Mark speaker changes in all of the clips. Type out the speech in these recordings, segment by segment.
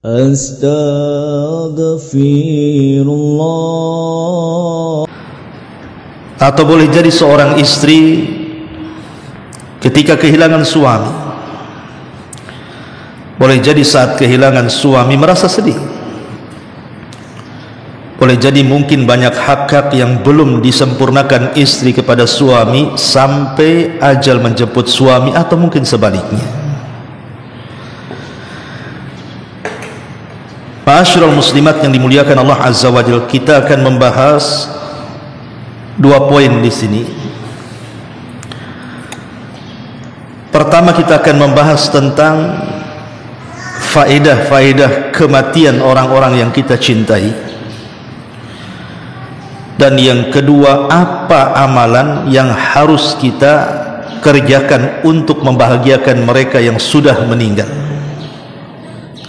Speaker 1: Astaghfirullah.
Speaker 2: Atau boleh jadi seorang istri ketika kehilangan suami, boleh jadi saat kehilangan suami merasa sedih, boleh jadi mungkin banyak hak-hak yang belum disempurnakan istri kepada suami sampai ajal menjemput suami, atau mungkin sebaliknya. Ma'asyiral muslimat yang dimuliakan Allah Azza wa Jalla, kita akan membahas dua poin di sini. Pertama, kita akan membahas tentang faedah-faedah kematian orang-orang yang kita cintai. Dan yang kedua, apa amalan yang harus kita kerjakan untuk membahagiakan mereka yang sudah meninggal.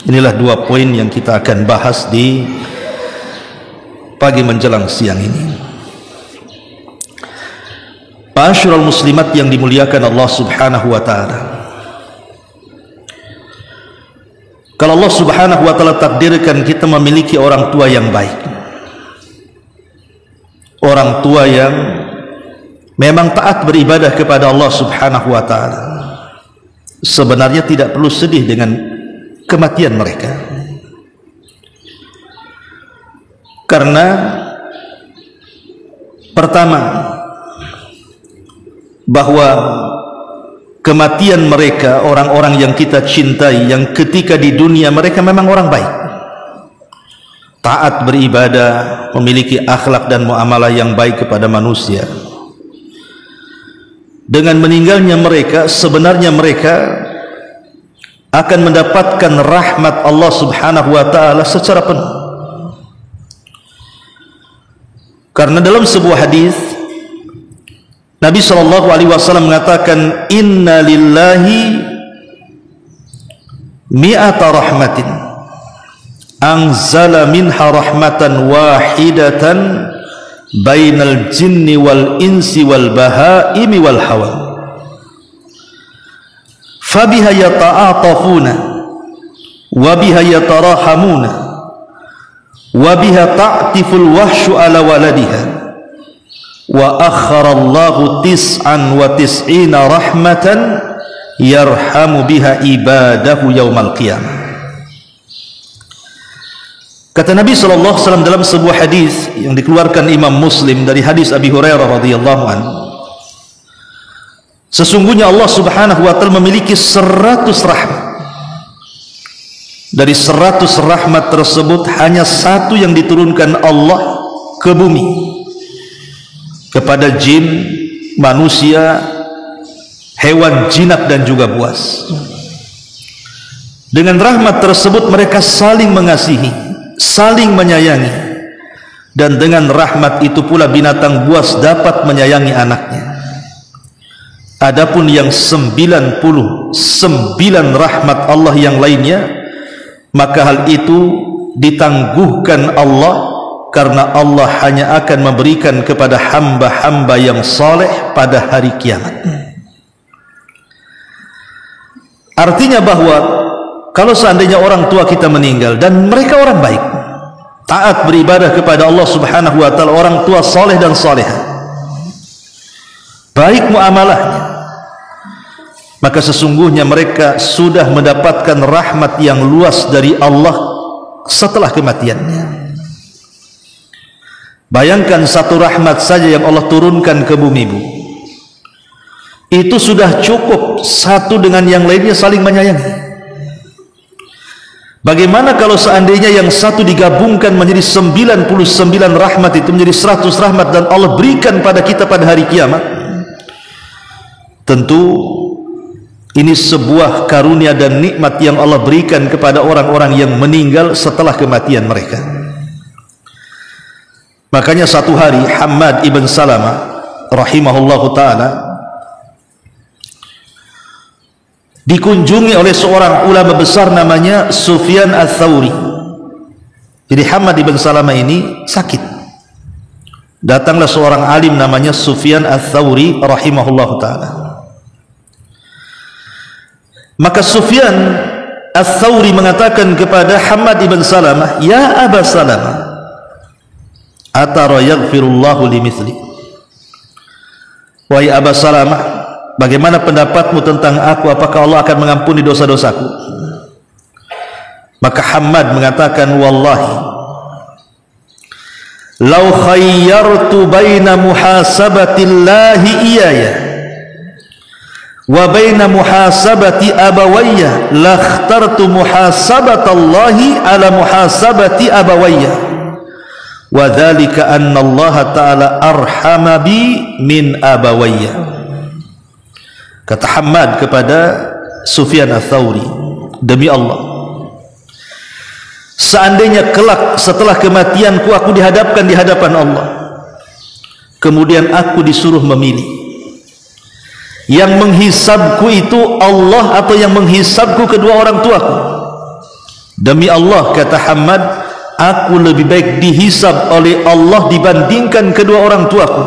Speaker 2: Inilah dua poin yang kita akan bahas di pagi menjelang siang ini. Ma'asyiral muslimat yang dimuliakan Allah Subhanahu wa taala, kalau Allah Subhanahu wa taala takdirkan kita memiliki orang tua yang baik, orang tua yang memang taat beribadah kepada Allah Subhanahu wa taala, sebenarnya tidak perlu sedih dengan kematian mereka, karena pertama, bahwa kematian mereka, orang-orang yang kita cintai, yang ketika di dunia mereka memang orang baik, taat beribadah, memiliki akhlak dan muamalah yang baik kepada manusia, dengan meninggalnya mereka sebenarnya mereka akan mendapatkan rahmat Allah Subhanahu wa taala secara penuh. Karena dalam sebuah hadis Nabi sallallahu alaihi wasallam mengatakan, inna lillahi mi'ata rahmatin anzala minha rahmatan wahidatan bainal jinni wal insi wal bahaimi wal hawa, fabiha yata'atafuna wa biha yatarahamuna wa biha ta'tiful wahsyu ala waladiha wa akharallahu tis'an wa tis'ina rahmatan yarhamu biha ibadahu yaumal qiyamah. Kata Nabi SAW dalam sebuah hadis yang dikeluarkan Imam Muslim dari hadis Abi Hurairah radhiyallahu anhu, sesungguhnya Allah Subhanahu wa taala memiliki 100 rahmat. Dari 100 rahmat tersebut hanya satu yang diturunkan Allah ke bumi kepada jin, manusia, hewan jinak dan juga buas. Dengan rahmat tersebut mereka saling mengasihi, saling menyayangi, dan dengan rahmat itu pula binatang buas dapat menyayangi anaknya. Adapun yang 99 rahmat Allah yang lainnya, maka hal itu ditangguhkan Allah, karena Allah hanya akan memberikan kepada hamba-hamba yang saleh pada hari kiamat. Artinya bahwa kalau seandainya orang tua kita meninggal dan mereka orang baik, taat beribadah kepada Allah Subhanahu wa taala, orang tua saleh dan salehah, baik muamalahnya, maka sesungguhnya mereka sudah mendapatkan rahmat yang luas dari Allah setelah kematiannya. Bayangkan satu rahmat saja yang Allah turunkan ke bumi bu, itu sudah cukup satu dengan yang lainnya saling menyayangi. Bagaimana kalau seandainya yang satu digabungkan menjadi 99 rahmat itu menjadi 100 rahmat dan Allah berikan pada kita pada hari kiamat? Tentu ini sebuah karunia dan nikmat yang Allah berikan kepada orang-orang yang meninggal setelah kematian mereka. Makanya satu hari Hammad ibn Salamah rahimahullahu ta'ala dikunjungi oleh seorang ulama besar namanya Sufyan Ats-Tsauri. Jadi Hammad ibn Salamah ini sakit. Datanglah seorang alim namanya Sufyan Ats-Tsauri rahimahullahu ta'ala. Maka Sufyan Ats-Tsauri mengatakan kepada Hammad ibn Salamah, "Ya Aba Salamah, atara yaghfirullahu limithli." Wahai Aba Salamah, bagaimana pendapatmu tentang aku? Apakah Allah akan mengampuni dosa-dosaku? Maka Hammad mengatakan, "Wallahi, law khayyartu baina muhasabatillahi iyaya wa baina muhasabati abawayya lakhtartu muhasabatallahi ala muhasabati abawayya wa dhalika anna Allah ta'ala arhama bi min abawayya." Kata Hammad kepada Sufyan Ats-Tsauri, "Demi Allah, seandainya kelak setelah kematianku aku dihadapkan di hadapan Allah, kemudian aku disuruh memilih, yang menghisabku itu Allah atau yang menghisabku kedua orang tuaku, demi Allah," kata Hammad, "aku lebih baik dihisab oleh Allah dibandingkan kedua orang tuaku,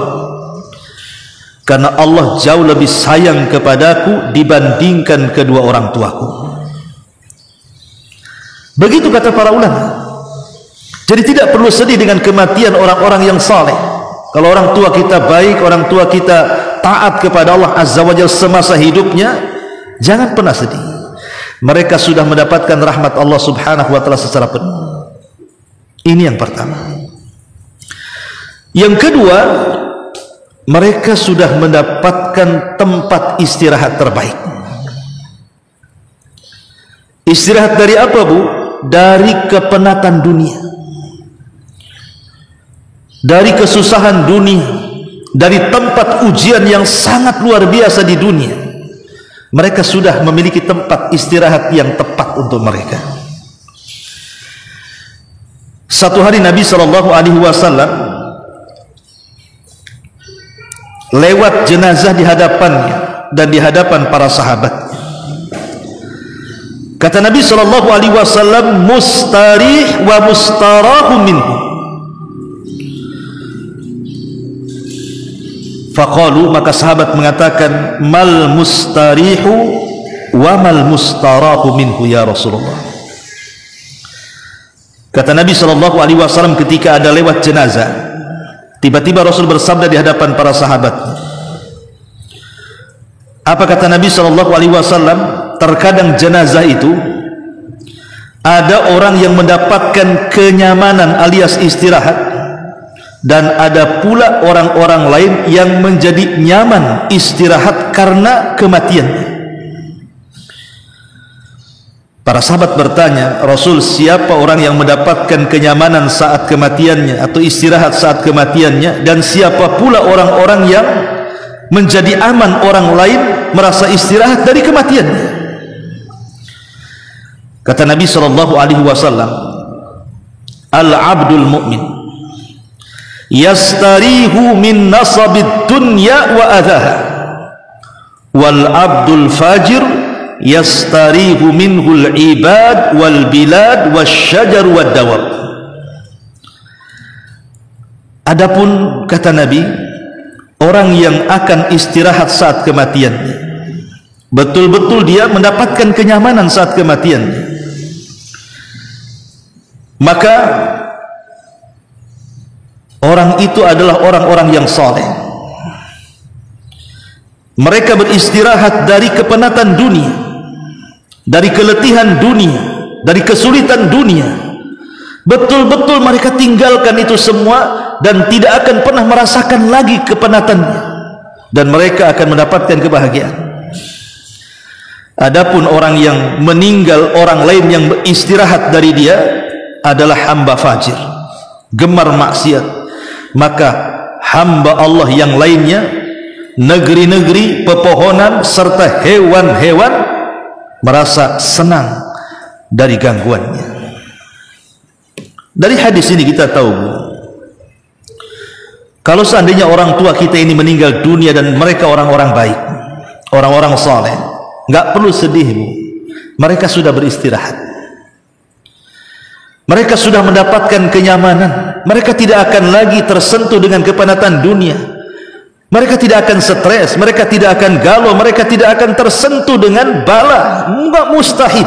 Speaker 2: karena Allah jauh lebih sayang kepadaku dibandingkan kedua orang tuaku." Begitu kata para ulama. Jadi tidak perlu sedih dengan kematian orang-orang yang saleh. Kalau orang tua kita baik, orang tua kita taat kepada Allah Azza wa Jalla semasa hidupnya, jangan pernah sedih. Mereka sudah mendapatkan rahmat Allah Subhanahu wa taala secara penuh. Ini yang pertama. Yang kedua, mereka sudah mendapatkan tempat istirahat terbaik. Istirahat dari apa, Bu? Dari kepenatan dunia, dari kesusahan dunia, dari tempat ujian yang sangat luar biasa di dunia. Mereka sudah memiliki tempat istirahat yang tepat untuk mereka. Satu hari Nabi SAW lewat jenazah di hadapannya dan di hadapan para sahabat. Kata Nabi SAW, "Mustarih wa mustarahu minhu." Faqalu, maka sahabat mengatakan, "Mal mustarihu wa mal mustarahu minhu ya Rasulullah." Kata Nabi SAW ketika ada lewat jenazah, tiba-tiba Rasul bersabda di hadapan para sahabat. Apa kata Nabi SAW? Terkadang jenazah itu ada orang yang mendapatkan kenyamanan alias istirahat, dan ada pula orang-orang lain yang menjadi nyaman istirahat karena kematiannya. Para sahabat bertanya, "Rasul, siapa orang yang mendapatkan kenyamanan saat kematiannya atau istirahat saat kematiannya, dan siapa pula orang-orang yang menjadi aman orang lain merasa istirahat dari kematiannya?" Kata Nabi SAW, "Al-abdul mu'min yastarihu min nasabid dunya wa adhaha, wal abdul fajir yastarihu minhul ibad wal bilad wasyajar wad dawab." Adapun kata Nabi, orang yang akan istirahat saat kematiannya, betul-betul dia mendapatkan kenyamanan saat kematiannya, maka orang itu adalah orang-orang yang saleh. Mereka beristirahat dari kepenatan dunia, dari keletihan dunia, dari kesulitan dunia. Betul-betul mereka tinggalkan itu semua dan tidak akan pernah merasakan lagi kepenatannya, dan mereka akan mendapatkan kebahagiaan. Adapun orang yang meninggal orang lain yang beristirahat dari dia adalah hamba fajir, gemar maksiat, maka hamba Allah yang lainnya, negeri-negeri, pepohonan serta hewan-hewan merasa senang dari gangguannya. Dari hadis ini kita tahu, kalau seandainya orang tua kita ini meninggal dunia dan mereka orang-orang baik, orang-orang saleh, nggak perlu sedih, Bu. Mereka sudah beristirahat. Mereka sudah mendapatkan kenyamanan. Mereka tidak akan lagi tersentuh dengan kepenatan dunia. Mereka tidak akan stres, mereka tidak akan galau, mereka tidak akan tersentuh dengan bala. Enggak, mustahil.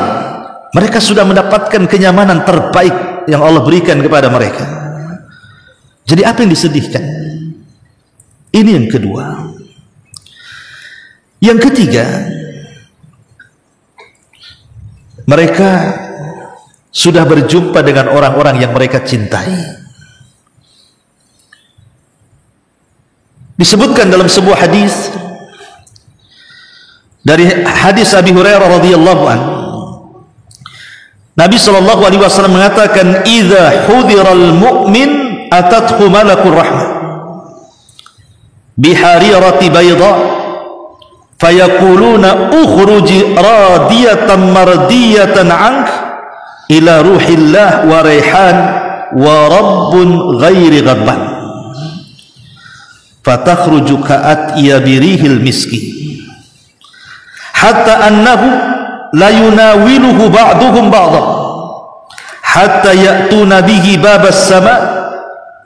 Speaker 2: Mereka sudah mendapatkan kenyamanan terbaik yang Allah berikan kepada mereka. Jadi apa yang disedihkan? Ini yang kedua. Yang ketiga, mereka sudah berjumpa dengan orang-orang yang mereka cintai. Disebutkan dalam sebuah hadis dari hadis Abi Hurairah radhiyallahu anhu, Nabi sallallahu alaihi wasallam mengatakan, "Idza hudhiral mu'min atathu malakur rahmah biharirati bayda fayaquluna ukhruj radiyatan mardiyatan 'ank ila ruhillah wa raihan wa rabbun ghairi ghadban fatakhruju ka'at'iya birihil miski hatta annahu la yunawiluhu ba'duhum ba'dha hatta ya'tuna bihi babas sama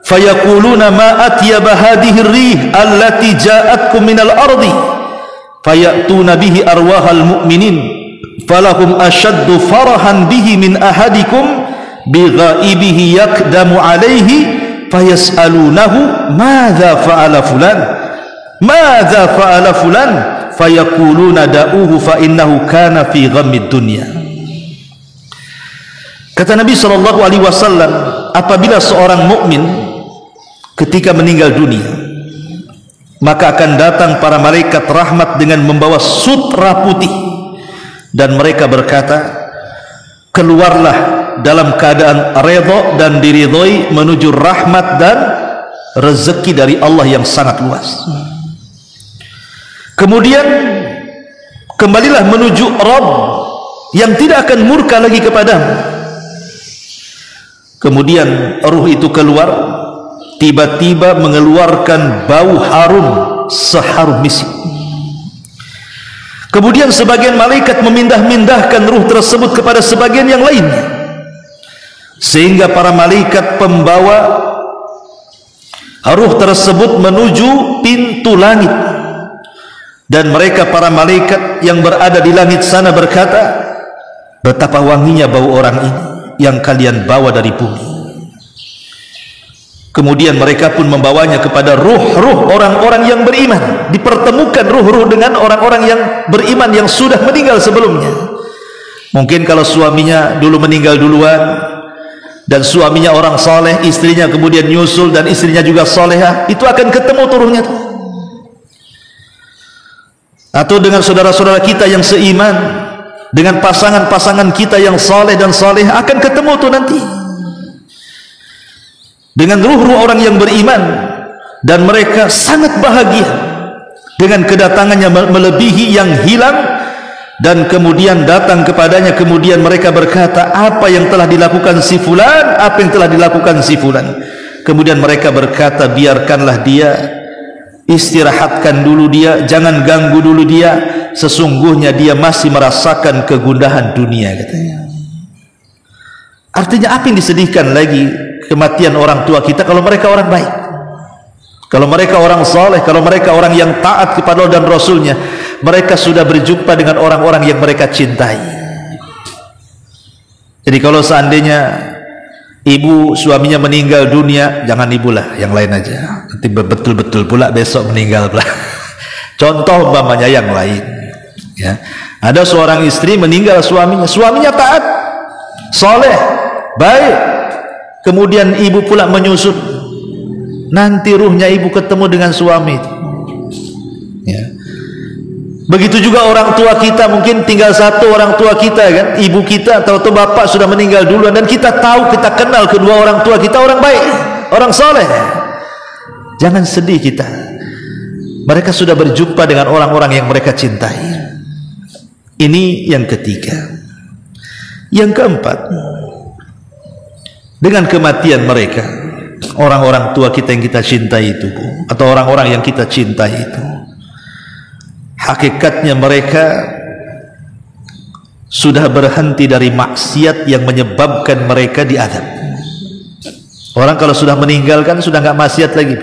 Speaker 2: fayaquluna ma atyaba hadhihi ar-rih allati ja'atkum minal ardi faya'tuna bihi arwahal mu'minin falahum ashaddu farahan bihi min ahadikum bighaibihi yakdamu alaihi fayas'alunahu madza fa'ala fulan madza fa'ala fulan fayaquluna da'uhu fa innahu kana fi ghammid dunya. Kata Nabi sallallahu alaihi wasallam, apabila seorang mukmin ketika meninggal dunia, maka akan datang para malaikat rahmat dengan membawa sutra putih dan mereka berkata, keluarlah dalam keadaan redha dan diridhoi menuju rahmat dan rezeki dari Allah yang sangat luas. Kemudian kembalilah menuju Rabb yang tidak akan murka lagi kepadamu. Kemudian ruh itu keluar, tiba-tiba mengeluarkan bau harum seharum misk. Kemudian sebagian malaikat memindah-mindahkan ruh tersebut kepada sebagian yang lainnya, sehingga para malaikat pembawa ruh tersebut menuju pintu langit, dan mereka para malaikat yang berada di langit sana berkata, betapa wanginya bau orang ini yang kalian bawa dari bumi. Kemudian mereka pun membawanya kepada ruh-ruh orang-orang yang beriman. Dipertemukan ruh-ruh dengan orang-orang yang beriman yang sudah meninggal sebelumnya. Mungkin kalau suaminya dulu meninggal duluan dan suaminya orang soleh, istrinya kemudian nyusul dan istrinya juga solehah, itu akan ketemu turuhnya tuh. Atau dengan saudara-saudara kita yang seiman, dengan pasangan-pasangan kita yang soleh dan soleh, akan ketemu tuh nanti dengan ruh-ruh orang yang beriman, dan mereka sangat bahagia dengan kedatangannya melebihi yang hilang. Dan kemudian datang kepadanya, kemudian mereka berkata, apa yang telah dilakukan si fulan, apa yang telah dilakukan si fulan. Kemudian mereka berkata, biarkanlah dia, istirahatkan dulu dia, jangan ganggu dulu dia, sesungguhnya dia masih merasakan kegundahan dunia, katanya. Artinya apa yang disedihkan lagi kematian orang tua kita kalau mereka orang baik, kalau mereka orang soleh, kalau mereka orang yang taat kepada Allah dan Rasulnya. Mereka sudah berjumpa dengan orang-orang yang mereka cintai. Jadi kalau seandainya ibu suaminya meninggal dunia, jangan ibu lah, yang lain aja, nanti betul-betul pula besok meninggal pula. Contoh umpamanya yang lain, ya. Ada seorang istri meninggal suaminya taat, soleh, baik, kemudian ibu pula menyusut, nanti ruhnya ibu ketemu dengan suami itu, ya. Begitu juga orang tua kita, mungkin tinggal satu orang tua kita, kan, ibu kita atau bapak sudah meninggal duluan, dan kita tahu, kita kenal kedua orang tua kita orang baik, orang soleh. Jangan sedih kita, mereka sudah berjumpa dengan orang-orang yang mereka cintai. Ini yang ketiga. Yang keempat, dengan kematian mereka, orang-orang tua kita yang kita cintai itu, atau orang-orang yang kita cintai itu, hakikatnya mereka sudah berhenti dari maksiat yang menyebabkan mereka diazab. Orang kalau sudah meninggal kan sudah nggak maksiat lagi.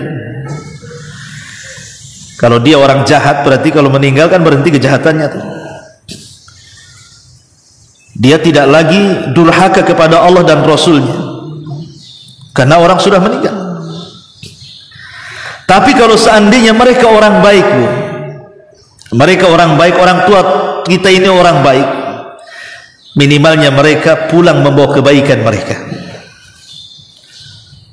Speaker 2: Kalau dia orang jahat, berarti kalau meninggal kan berhenti kejahatannya tuh. Dia tidak lagi durhaka kepada Allah dan Rasulnya karena orang sudah meninggal. Tapi kalau seandainya mereka orang baik, Bu, mereka orang baik, orang tua kita ini orang baik, minimalnya mereka pulang membawa kebaikan mereka.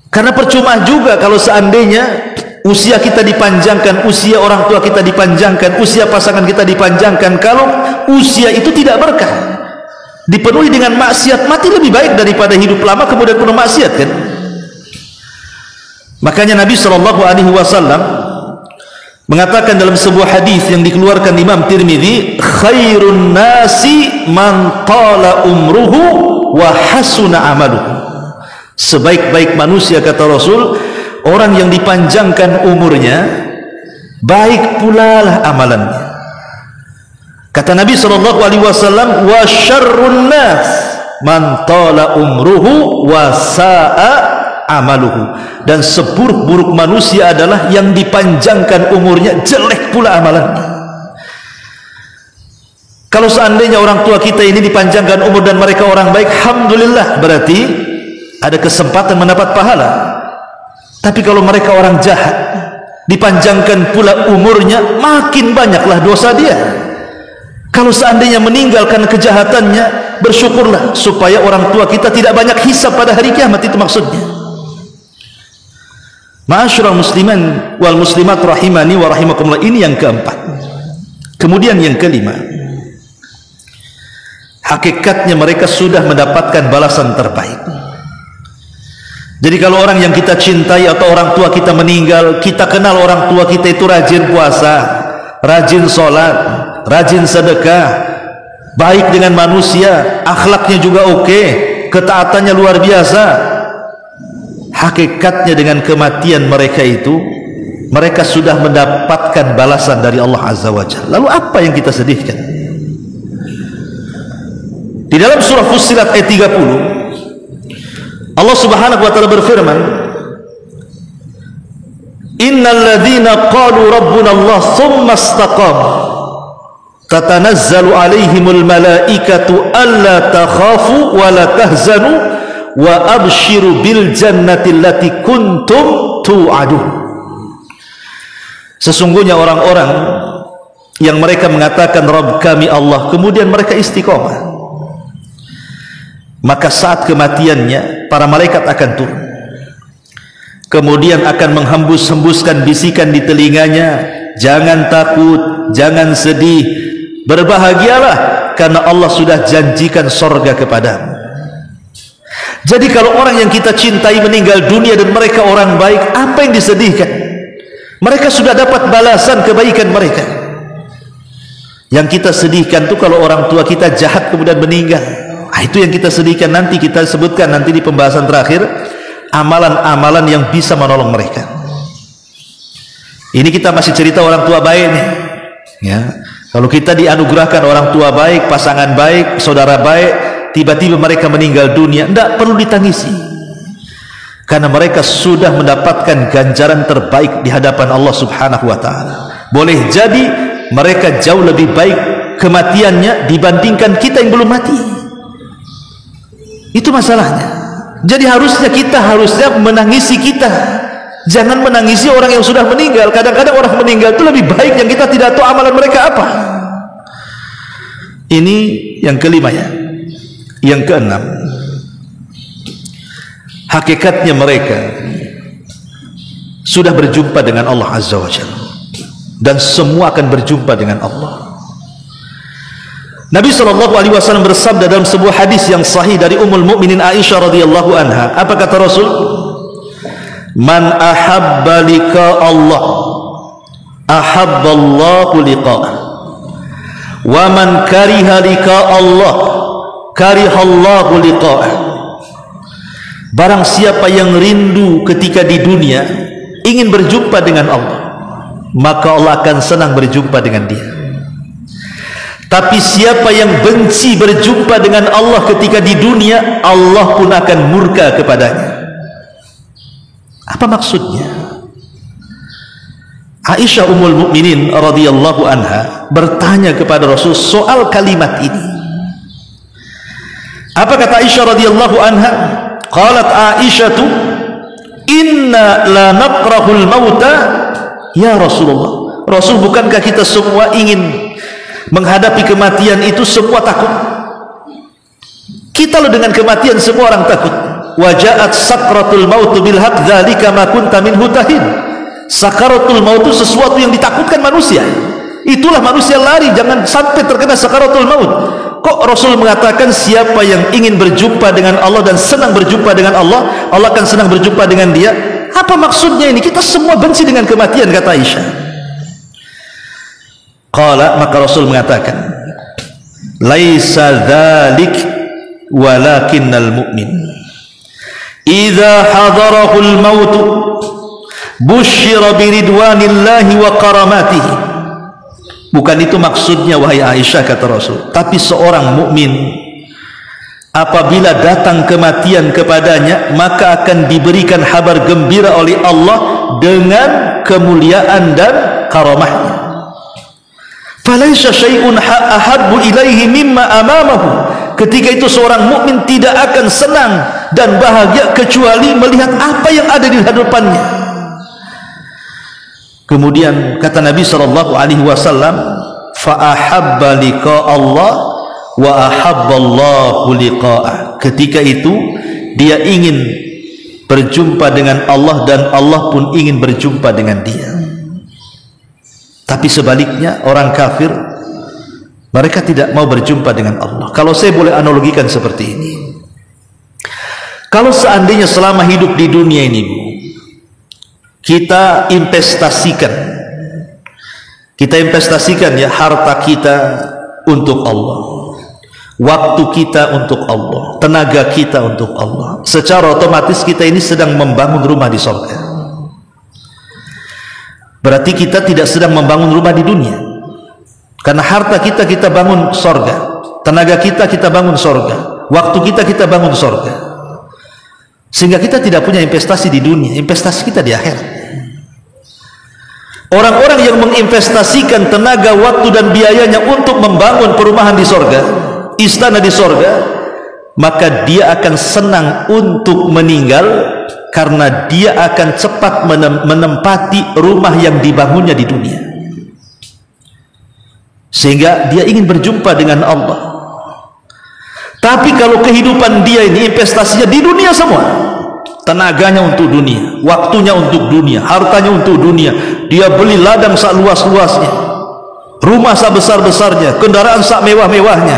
Speaker 2: Karena percuma juga kalau seandainya usia kita dipanjangkan, usia orang tua kita dipanjangkan, usia pasangan kita dipanjangkan, kalau usia itu tidak berkah, dipenuhi dengan maksiat, mati lebih baik daripada hidup lama kemudian penuh maksiat, kan? Makanya Nabi SAW mengatakan dalam sebuah hadis yang dikeluarkan Imam Tirmidzi, khairun nasi man tala umruhu wa hasuna amaluhu. Sebaik-baik manusia, kata Rasul, orang yang dipanjangkan umurnya, baik pula lah amalannya. Kata Nabi SAW, wa syarrun nas man tala umruhu wa sa'a amaluhu. Dan seburuk-buruk manusia adalah yang dipanjangkan umurnya, jelek pula amalannya. Kalau seandainya orang tua kita ini dipanjangkan umur dan mereka orang baik, alhamdulillah, berarti ada kesempatan mendapat pahala. Tapi kalau mereka orang jahat, dipanjangkan pula umurnya, makin banyaklah dosa dia. Kalau seandainya meninggal karena kejahatannya, bersyukurlah supaya orang tua kita tidak banyak hisab pada hari kiamat. Itu maksudnya. Ma'asyiral musliman wal muslimat rahimani wa rahimakumullah. Ini yang keempat. Kemudian yang kelima, hakikatnya mereka sudah mendapatkan balasan terbaik. Jadi kalau orang yang kita cintai atau orang tua kita meninggal, kita kenal orang tua kita itu rajin puasa, rajin sholat, rajin sedekah, baik dengan manusia, akhlaknya juga oke, ketaatannya luar biasa. Hakikatnya dengan kematian mereka itu, mereka sudah mendapatkan balasan dari Allah Azza wa Jalla. Lalu apa yang kita sedihkan? Di dalam surah Fussilat ayat 30, Allah Subhanahu wa taala berfirman, innal ladzina qalu rabbuna Allah tsumma istaqamu tatanazzalu alaihimul malaikatu alla takhafu wa la tahzanu wa abshiru bil jannati allati kuntum tu'adun. Sesungguhnya orang-orang yang mereka mengatakan Rabb kami Allah, kemudian mereka istiqomah, maka saat kematiannya para malaikat akan turun, kemudian akan menghembus-hembuskan bisikan di telinganya, jangan takut, jangan sedih, berbahagialah karena Allah sudah janjikan sorga kepadamu. Jadi kalau orang yang kita cintai meninggal dunia dan mereka orang baik, apa yang disedihkan? Mereka sudah dapat balasan kebaikan mereka. Yang kita sedihkan itu kalau orang tua kita jahat kemudian meninggal. Itu yang kita sedihkan. Nanti kita sebutkan nanti di pembahasan terakhir amalan-amalan yang bisa menolong mereka. Ini kita masih cerita orang tua baik nih, ya. Kalau kita dianugerahkan orang tua baik, pasangan baik, saudara baik, tiba-tiba mereka meninggal dunia, tidak perlu ditangisi, karena mereka sudah mendapatkan ganjaran terbaik di hadapan Allah Subhanahu wa taala. Boleh jadi mereka jauh lebih baik kematiannya dibandingkan kita yang belum mati. Itu masalahnya. Jadi harusnya kita menangisi kita, jangan menangisi orang yang sudah meninggal. Kadang-kadang orang meninggal itu lebih baik yang kita tidak tahu amalan mereka apa. Ini yang kelima ya. Yang keenam, hakikatnya mereka sudah berjumpa dengan Allah Azza wa Jalla, dan semua akan berjumpa dengan Allah. Nabi SAW bersabda dalam sebuah hadis yang sahih dari Ummul Mukminin Aisyah radhiyallahu anha. Apa kata Rasul? Man ahabba liqa Allah ahabba Allahu liqa'ah, wa man kariha liqa Allah karihallahu liqa'ah. Barang siapa yang rindu ketika di dunia ingin berjumpa dengan Allah, maka Allah akan senang berjumpa dengan dia. Tapi siapa yang benci berjumpa dengan Allah ketika di dunia, Allah pun akan murka kepadanya. Apa maksudnya? Aisyah Ummul Mukminin radhiyallahu anha bertanya kepada Rasul soal kalimat ini. Apa kata Aisyah radhiyallahu anha? Qalat Aisyatu, inna la nakrahul mauta ya Rasulullah. Rasul, bukankah kita semua ingin menghadapi kematian itu, semua takut? Kita loh dengan kematian semua orang takut. Wajaat sakratul maut bil haq dzalika ma kunta minhu tahid. Sakaratul maut itu sesuatu yang ditakutkan manusia. Itulah manusia lari, jangan sampai terkena sakaratul maut. Kok Rasul mengatakan siapa yang ingin berjumpa dengan Allah dan senang berjumpa dengan Allah, Allah akan senang berjumpa dengan dia? Apa maksudnya ini? Kita semua benci dengan kematian, kata Aisyah. Qala, maka Rasul mengatakan, laisa dzalik walakinnal mu'min idza hadarahul maut busyira biridwanillahi wa karamatihi. Bukan itu maksudnya wahai Aisyah, kata Rasul, tapi seorang mukmin apabila datang kematian kepadanya maka akan diberikan kabar gembira oleh Allah dengan kemuliaan dan karamahnya. Falaisa syai'un ahabbu ilaihi mimma amamahu. Ketika itu seorang mukmin tidak akan senang dan bahagia kecuali melihat apa yang ada di hadapannya. Kemudian kata Nabi sallallahu alaihi wasallam, fa ahabba liqa Allah wa ahabba Allahu liqa'ah. Ketika itu dia ingin berjumpa dengan Allah dan Allah pun ingin berjumpa dengan dia. Tapi sebaliknya orang kafir, mereka tidak mau berjumpa dengan Allah. Kalau saya boleh analogikan seperti ini, kalau seandainya selama hidup di dunia ini kita investasikan ya harta kita untuk Allah, waktu kita untuk Allah, tenaga kita untuk Allah, secara otomatis kita ini sedang membangun rumah di surga. Berarti kita tidak sedang membangun rumah di dunia, karena harta kita bangun surga, tenaga kita bangun surga, waktu kita bangun surga, sehingga kita tidak punya investasi di dunia, investasi kita di akhirat. Orang-orang yang menginvestasikan tenaga, waktu dan biayanya untuk membangun perumahan di surga, istana di surga, maka dia akan senang untuk meninggal karena dia akan cepat menempati rumah yang dibangunnya di dunia, sehingga dia ingin berjumpa dengan Allah. Tapi kalau kehidupan dia ini investasinya di dunia semua, tenaganya untuk dunia, waktunya untuk dunia, hartanya untuk dunia, dia beli ladang sak luas-luasnya, rumah sak besar-besarnya, kendaraan sak mewah-mewahnya,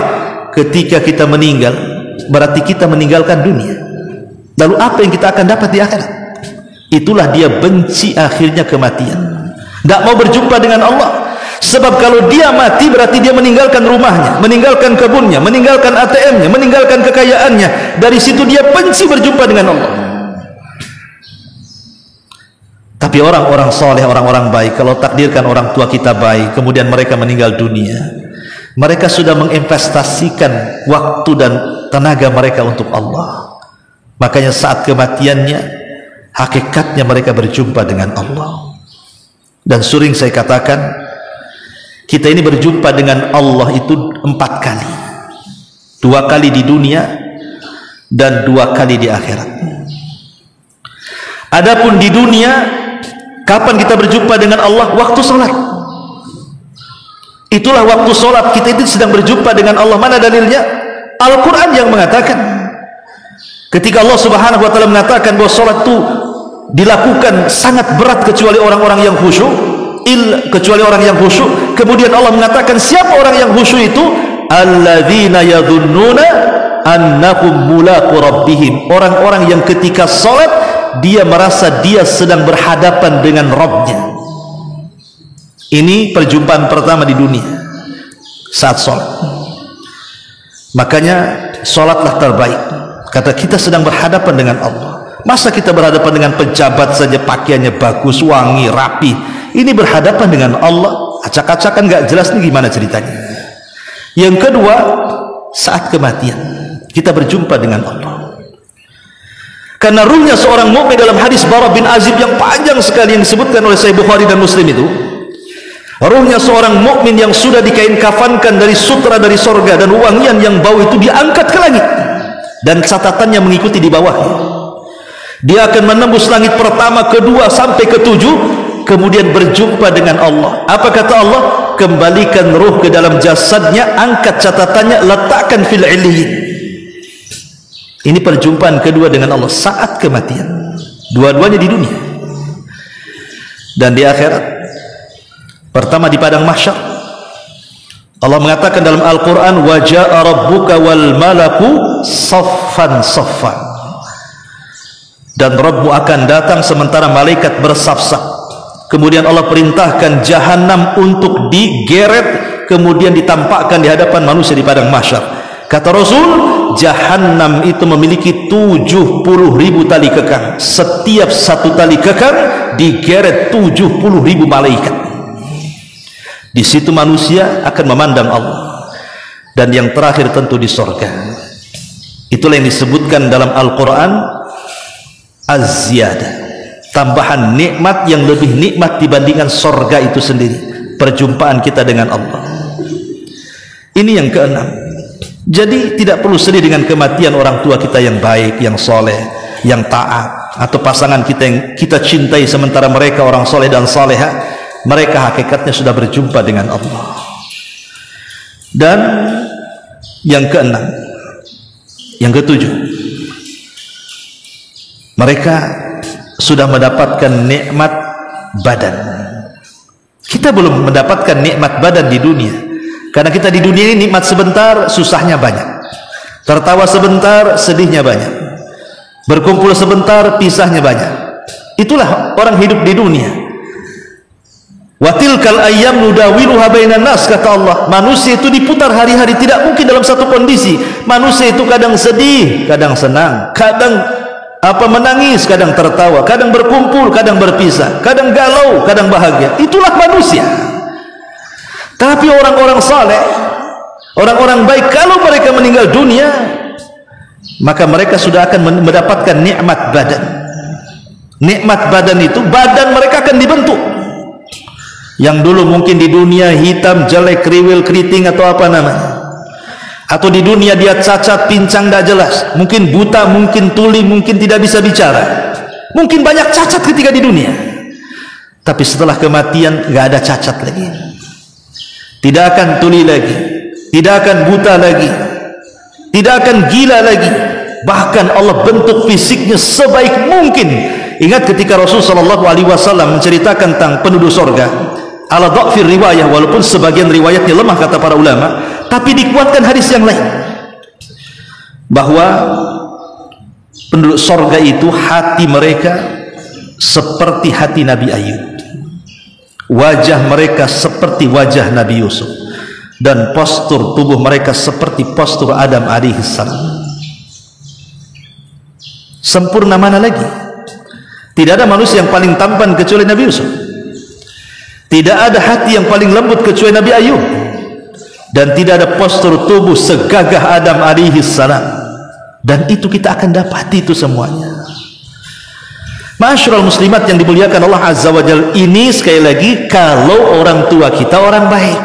Speaker 2: ketika kita meninggal berarti kita meninggalkan dunia. Lalu apa yang kita akan dapat di akhirat? Itulah dia benci akhirnya kematian, tidak mau berjumpa dengan Allah. Sebab kalau dia mati berarti dia meninggalkan rumahnya, meninggalkan kebunnya, meninggalkan ATM-nya, meninggalkan kekayaannya. Dari situ dia benci berjumpa dengan Allah. Tapi orang-orang soleh, orang-orang baik, kalau takdirkan orang tua kita baik, kemudian mereka meninggal dunia, mereka sudah menginvestasikan waktu dan tenaga mereka untuk Allah. Makanya saat kematiannya, hakikatnya mereka berjumpa dengan Allah. Dan sering saya katakan, kita ini berjumpa dengan Allah itu 4 kali. 2 kali di dunia dan 2 kali di akhirat. Adapun di dunia, kapan kita berjumpa dengan Allah? Waktu sholat. Itulah waktu sholat kita itu sedang berjumpa dengan Allah. Mana dalilnya? Al-Quran yang mengatakan, ketika Allah subhanahu wa ta'ala mengatakan bahwa sholat itu dilakukan sangat berat kecuali orang-orang yang khusyuk, kecuali orang yang khusyuk. Kemudian Allah mengatakan siapa orang yang khusyuk itu? Alladzina yadhunnuna annahum mulaqu rabbihim. Orang-orang yang ketika sholat dia merasa dia sedang berhadapan dengan Rabbnya. Ini perjumpaan pertama di dunia saat sholat. Makanya sholatlah terbaik. Kata kita sedang berhadapan dengan Allah. Masa kita berhadapan dengan pejabat saja pakaiannya bagus, wangi, rapi. Ini berhadapan dengan Allah, acak-acakan gak jelas nih gimana ceritanya. Yang kedua, saat kematian kita berjumpa dengan Allah. Karena ruhnya seorang mukmin dalam hadis Bara bin Azib yang panjang sekali yang disebutkan oleh Sahih Bukhari dan Muslim itu, ruhnya seorang mukmin yang sudah dikain kafankan dari sutra dari sorga dan wangian yang bau itu diangkat ke langit. dan catatannya mengikuti di bawahnya. Dia akan menembus langit pertama, kedua sampai ketujuh, kemudian berjumpa dengan Allah. Apa kata Allah? Kembalikan ruh ke dalam jasadnya, angkat catatannya, letakkan fil illiyin. Ini perjumpaan kedua dengan Allah saat kematian. Dua-duanya di dunia dan di akhirat. Pertama di padang mahsyar, Allah mengatakan dalam Al-Quran, wa ja'a rabbuka wal malaku saffan saffan, dan Rabbmu akan datang sementara malaikat bersaf-saf. Kemudian Allah perintahkan jahanam untuk digeret, kemudian ditampakkan di hadapan manusia di padang mahsyar. Kata Rasul, jahanam itu memiliki 70.000 tali kekang. Setiap satu tali kekang digeret 70.000 malaikat. Di situ manusia akan memandang Allah. Dan yang terakhir tentu di sorga. Itulah yang disebutkan dalam Al-Quran az-ziyadah, tambahan nikmat yang lebih nikmat dibandingkan sorga itu sendiri, perjumpaan kita dengan Allah. Ini yang keenam. Jadi tidak perlu sedih dengan kematian orang tua kita yang baik, yang soleh, yang taat, atau pasangan kita yang kita cintai sementara mereka orang soleh dan soleha. Mereka hakikatnya sudah berjumpa dengan Allah. Dan yang keenam, yang ketujuh, mereka sudah mendapatkan nikmat badan. Kita belum mendapatkan nikmat badan di dunia. Karena kita di dunia ini nikmat sebentar, susahnya banyak. Tertawa sebentar, sedihnya banyak. Berkumpul sebentar, pisahnya banyak. Itulah orang hidup di dunia. Wa tilkal ayyam nudawiluha bainan nas, kata Allah. Manusia itu diputar hari-hari, tidak mungkin dalam satu kondisi. Manusia itu kadang sedih, kadang senang, kadang menangis, kadang tertawa, kadang berkumpul, kadang berpisah, kadang galau, kadang bahagia. Itulah manusia. Tapi orang-orang saleh, orang-orang baik, kalau mereka meninggal dunia, maka mereka sudah akan mendapatkan nikmat badan. Nikmat badan itu, badan mereka akan dibentuk. Yang dulu mungkin di dunia hitam, jelek, kriwil, keriting, atau apa namanya, atau di dunia dia cacat, pincang, tidak jelas, mungkin buta, mungkin tuli, mungkin tidak bisa bicara, mungkin banyak cacat ketika di dunia. Tapi setelah kematian nggak ada cacat lagi, tidak akan tuli lagi, tidak akan buta lagi, tidak akan gila lagi. Bahkan Allah bentuk fisiknya sebaik mungkin. Ingat ketika Rasulullah SAW menceritakan tentang penduduk sorga, ala dha'fir riwayah, walaupun sebagian riwayatnya lemah kata para ulama, tapi dikuatkan hadis yang lain, bahwa penduduk sorga itu hati mereka seperti hati Nabi Ayub, wajah mereka seperti wajah Nabi Yusuf, dan postur tubuh mereka seperti postur Adam alaihissalam. Sempurna mana lagi? Tidak ada manusia yang paling tampan kecuali Nabi Yusuf. Tidak ada hati yang paling lembut kecuali Nabi Ayub. Dan tidak ada postur tubuh segagah Adam alaihissalam. Dan itu kita akan dapati itu semuanya. Ma'asyiral muslimat yang dimuliakan Allah Azza wa Jalla, ini sekali lagi kalau orang tua kita orang baik.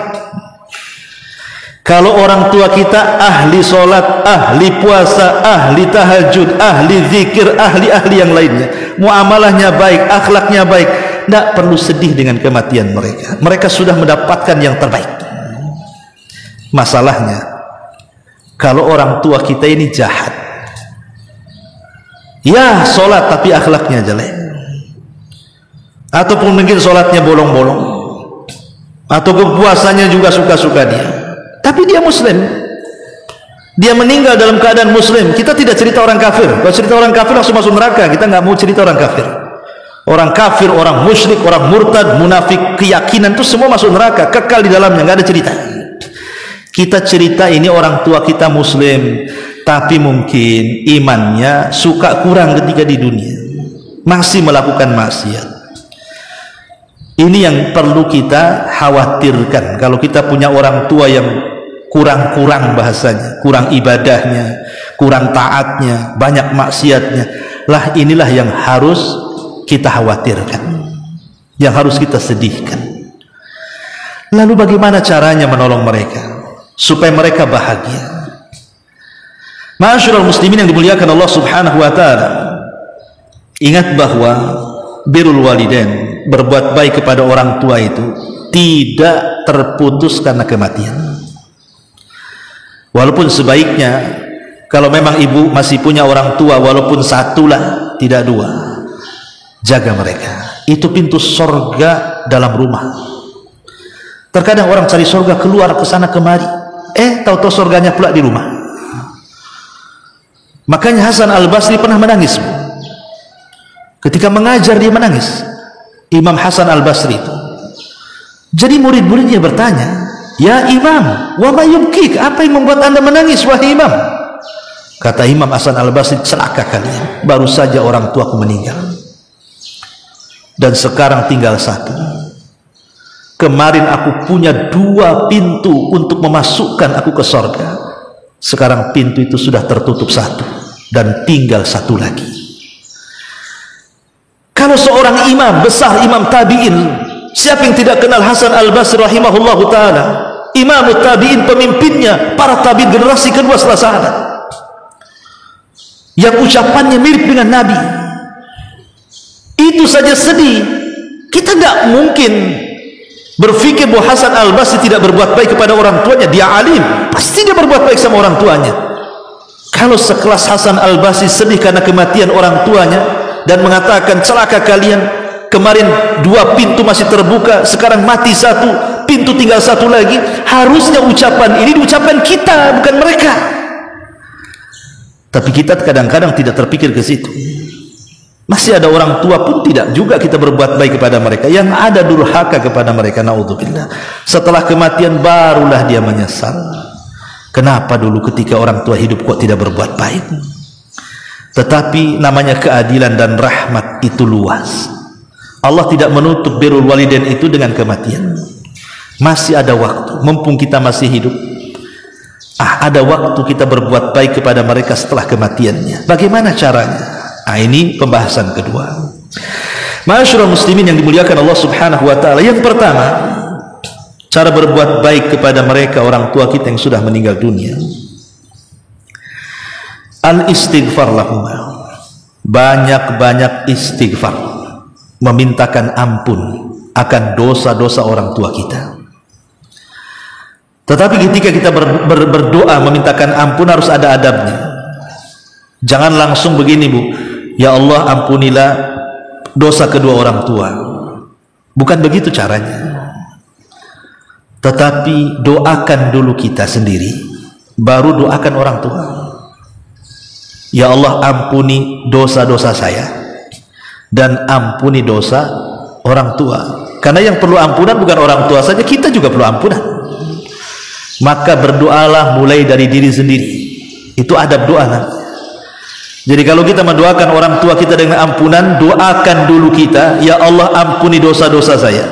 Speaker 2: Kalau orang tua kita ahli sholat, ahli puasa, ahli tahajud, ahli zikir, ahli-ahli yang lainnya, muamalahnya baik, akhlaknya baik, tidak perlu sedih dengan kematian mereka. Mereka sudah mendapatkan yang terbaik. Masalahnya kalau orang tua kita ini jahat, ya sholat tapi akhlaknya jelek, ataupun mungkin sholatnya bolong-bolong, atau puasanya juga suka-suka dia, tapi dia muslim, dia meninggal dalam keadaan muslim. Kita tidak cerita orang kafir. Kalau cerita orang kafir langsung masuk neraka. Kita nggak mau cerita orang kafir. Orang kafir, orang musyrik, orang murtad, munafik, keyakinan itu semua masuk neraka, kekal di dalamnya, nggak ada cerita. Kita cerita ini orang tua kita muslim, tapi mungkin imannya suka kurang ketika di dunia, masih melakukan maksiat. Ini yang perlu kita khawatirkan. Kalau kita punya orang tua yang kurang-kurang bahasanya, kurang ibadahnya, kurang taatnya, banyak maksiatnya, lah inilah yang harus kita khawatirkan, yang harus kita sedihkan. Lalu bagaimana caranya menolong mereka supaya mereka bahagia? Ma'asyiral muslimin yang dimuliakan Allah Subhanahu wa taala, ingat bahwa birrul walidain, berbuat baik kepada orang tua itu tidak terputus karena kematian. Walaupun sebaiknya kalau memang ibu masih punya orang tua, walaupun satu lah, tidak dua, jaga mereka. Itu pintu sorga dalam rumah. Terkadang orang cari sorga keluar ke sana kemari, tahu-tahu sorganya pula di rumah. Makanya Hasan Al-Basri pernah menangis. Ketika mengajar dia menangis, Imam Hasan Al-Basri itu. Jadi murid-muridnya bertanya, "Ya Imam, wa ma yubkik? Apa yang membuat anda menangis, wahai Imam?" Kata Imam Hasan Al-Basri, "Celaka kalian, baru saja orang tuaku meninggal, dan sekarang tinggal satu. Kemarin aku punya 2 pintu untuk memasukkan aku ke sorga. Sekarang pintu itu sudah tertutup satu, dan tinggal satu lagi." Kalau seorang imam besar, imam tabi'in, siapa yang tidak kenal Hasan Al-Basri rahimahullahu ta'ala, imam tabi'in, pemimpinnya para tabi'in generasi kedua setelah sahabat, yang ucapannya mirip dengan Nabi, itu saja sedih. Kita nggak mungkin berpikir bahwa Hasan Al-Basri tidak berbuat baik kepada orang tuanya. Dia alim, pasti dia berbuat baik sama orang tuanya. Kalau sekelas Hasan Al-Basri sedih karena kematian orang tuanya dan mengatakan, "Celaka kalian, kemarin 2 pintu masih terbuka, sekarang mati satu, pintu tinggal satu lagi," harusnya ucapan ini diucapkan kita, bukan mereka. Tapi kita kadang-kadang tidak terpikir ke situ. Masih ada orang tua pun tidak juga kita berbuat baik kepada mereka, yang ada durhaka kepada mereka, naudzubillah. Setelah kematian barulah dia menyesal. Kenapa dulu ketika orang tua hidup kok tidak berbuat baik? Tetapi namanya keadilan dan rahmat itu luas. Allah tidak menutup birrul walidain itu dengan kematian. Masih ada waktu, mumpung kita masih hidup, ada waktu kita berbuat baik kepada mereka setelah kematiannya. Bagaimana caranya? Ini pembahasan kedua. Ma'asyiral muslimin yang dimuliakan Allah Subhanahu wa taala, yang pertama, cara berbuat baik kepada mereka orang tua kita yang sudah meninggal dunia, al-istighfar lahum. Banyak-banyak istighfar, memintakan ampun akan dosa-dosa orang tua kita. Tetapi ketika kita berdoa memintakan ampun harus ada adabnya. Jangan langsung begini, Bu, "Ya Allah, ampunilah dosa kedua orang tua." Bukan begitu caranya. Tetapi doakan dulu kita sendiri, baru doakan orang tua. "Ya Allah, ampuni dosa-dosa saya dan ampuni dosa orang tua." Karena yang perlu ampunan bukan orang tua saja, kita juga perlu ampunan. Maka berdoalah mulai dari diri sendiri. Itu adab doa. Jadi kalau kita mendoakan orang tua kita dengan ampunan, doakan dulu kita, "Ya Allah, ampuni dosa-dosa saya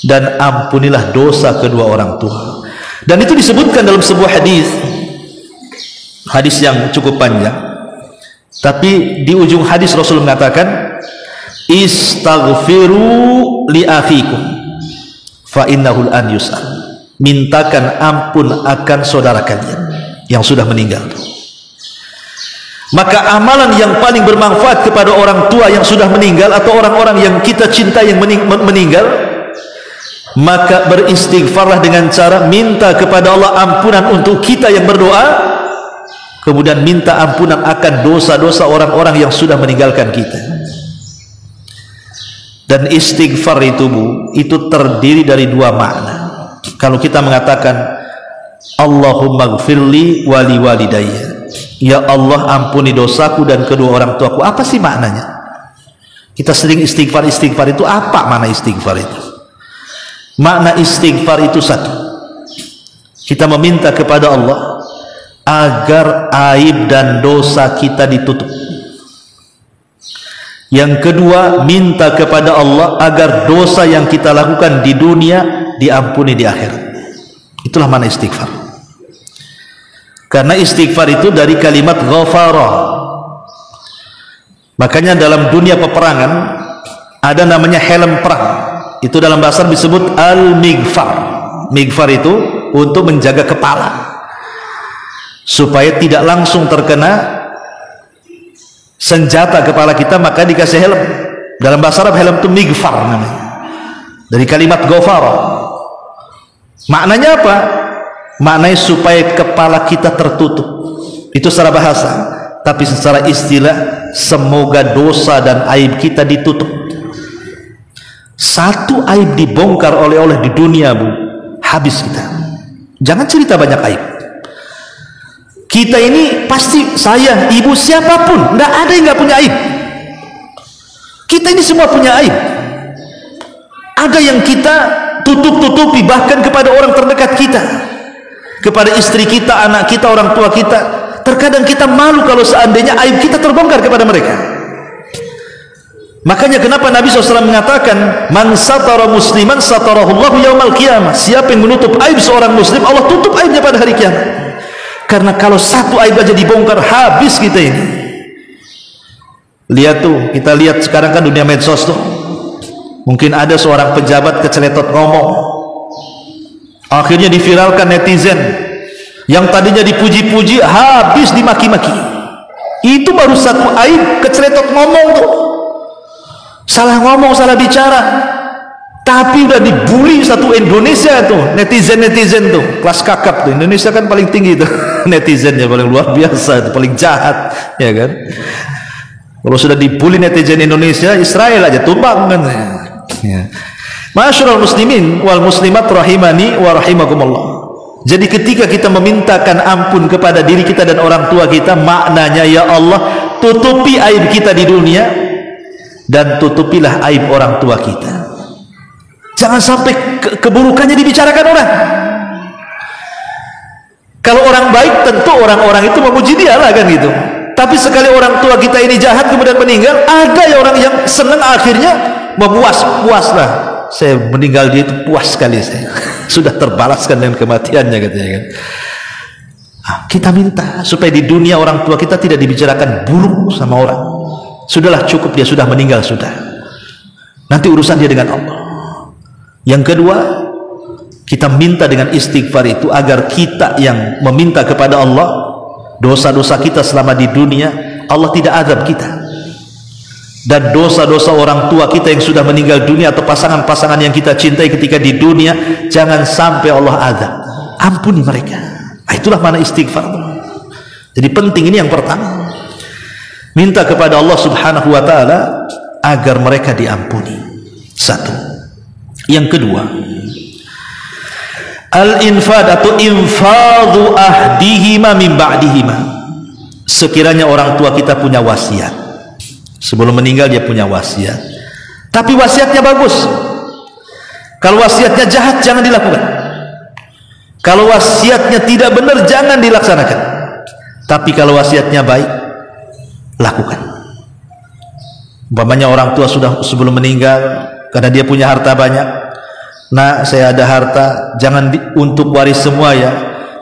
Speaker 2: dan ampunilah dosa kedua orang tua." Dan itu disebutkan dalam sebuah hadis yang cukup panjang. Tapi di ujung hadis Rasul mengatakan, "Istaghfiru li akhikum fa innahu an yus'al." Mintakan ampun akan saudara kalian yang sudah meninggal. Maka amalan yang paling bermanfaat kepada orang tua yang sudah meninggal atau orang-orang yang kita cintai yang meninggal, maka beristighfarlah dengan cara minta kepada Allah ampunan untuk kita yang berdoa, kemudian minta ampunan akan dosa-dosa orang-orang yang sudah meninggalkan kita. Dan istighfar itu, Bu, itu terdiri dari 2 makna. Kalau kita mengatakan Allahumma gfirli wali walidayya, ya Allah ampuni dosaku dan kedua orang tuaku, apa sih maknanya? Kita sering istighfar itu apa makna istighfar itu? Makna istighfar itu satu, kita meminta kepada Allah agar aib dan dosa kita ditutup. Yang kedua, minta kepada Allah agar dosa yang kita lakukan di dunia diampuni di akhirat. Itulah makna istighfar. Karena istighfar itu dari kalimat ghafara. Makanya dalam dunia peperangan ada namanya helm perang. Itu dalam bahasa disebut al-mighfar. Mighfar itu untuk menjaga kepala supaya tidak langsung terkena senjata kepala kita, maka dikasih helm. Dalam bahasa Arab helm itu migfar namanya, dari kalimat ghafara. Maknanya apa? Maknanya supaya kepala kita tertutup, itu secara bahasa. Tapi secara istilah, semoga dosa dan aib kita ditutup. Satu aib dibongkar oleh di dunia, Bu, habis kita. Jangan cerita banyak aib. Kita ini pasti, saya, ibu, siapapun, tidak ada yang nggak punya aib. Kita ini semua punya aib. Ada yang kita tutup-tutupi, bahkan kepada orang terdekat kita, kepada istri kita, anak kita, orang tua kita. Terkadang kita malu kalau seandainya aib kita terbongkar kepada mereka. Makanya kenapa Nabi SAW mengatakan, man satara musliman satarahullahu yaumal qiyamah. Siapa yang menutup aib seorang muslim, Allah tutup aibnya pada hari kiamat. Karena kalau satu aib aja dibongkar, habis kita ini. Lihat tuh, kita lihat sekarang kan dunia medsos tuh. Mungkin ada seorang pejabat keceletot ngomong, akhirnya diviralkan netizen. Yang tadinya dipuji-puji, habis dimaki-maki. Itu baru satu aib, keceletot ngomong tuh. Salah ngomong, salah bicara. Tapi udah dibully satu Indonesia tuh, netizen tuh, kelas kakap tuh. Indonesia kan paling tinggi tuh netizennya, paling luar biasa, itu paling jahat, ya kan? Kalau sudah dibully netizen Indonesia, Israel aja tumbang kan. Ya. Ma'asyiral muslimin wal muslimat rahimani wa rahimakumullah. Jadi ketika kita memintakan ampun kepada diri kita dan orang tua kita, maknanya, ya Allah, tutupi aib kita di dunia dan tutupilah aib orang tua kita. Jangan sampai keburukannya dibicarakan orang. Kalau orang baik, tentu orang-orang itu memuji dia lah kan gitu. Tapi sekali orang tua kita ini jahat kemudian meninggal, ada ya orang yang senang akhirnya puas lah. Saya meninggal dia itu puas sekali, saya sudah terbalaskan dengan kematiannya katanya kan. Kita minta supaya di dunia orang tua kita tidak dibicarakan buruk sama orang. Sudahlah, cukup, dia sudah meninggal, sudah. Nanti urusan dia dengan Allah. Yang kedua, kita minta dengan istighfar itu agar kita yang meminta kepada Allah, dosa-dosa kita selama di dunia, Allah tidak azab kita. Dan dosa-dosa orang tua kita yang sudah meninggal dunia atau pasangan-pasangan yang kita cintai ketika di dunia, jangan sampai Allah azab. Ampuni mereka. Itulah mana istighfar. Jadi penting, ini yang pertama, minta kepada Allah Subhanahu wa ta'ala agar mereka diampuni. Satu. Yang kedua, al-infad atau infadhu ahdihima min ba'dihima. Sekiranya orang tua kita punya wasiat, sebelum meninggal dia punya wasiat, tapi wasiatnya bagus. Kalau wasiatnya jahat, jangan dilakukan. Kalau wasiatnya tidak benar, jangan dilaksanakan. Tapi kalau wasiatnya baik, lakukan. Umpamanya orang tua sudah sebelum meninggal, karena dia punya harta banyak, nah saya ada harta, jangan untuk waris semua ya,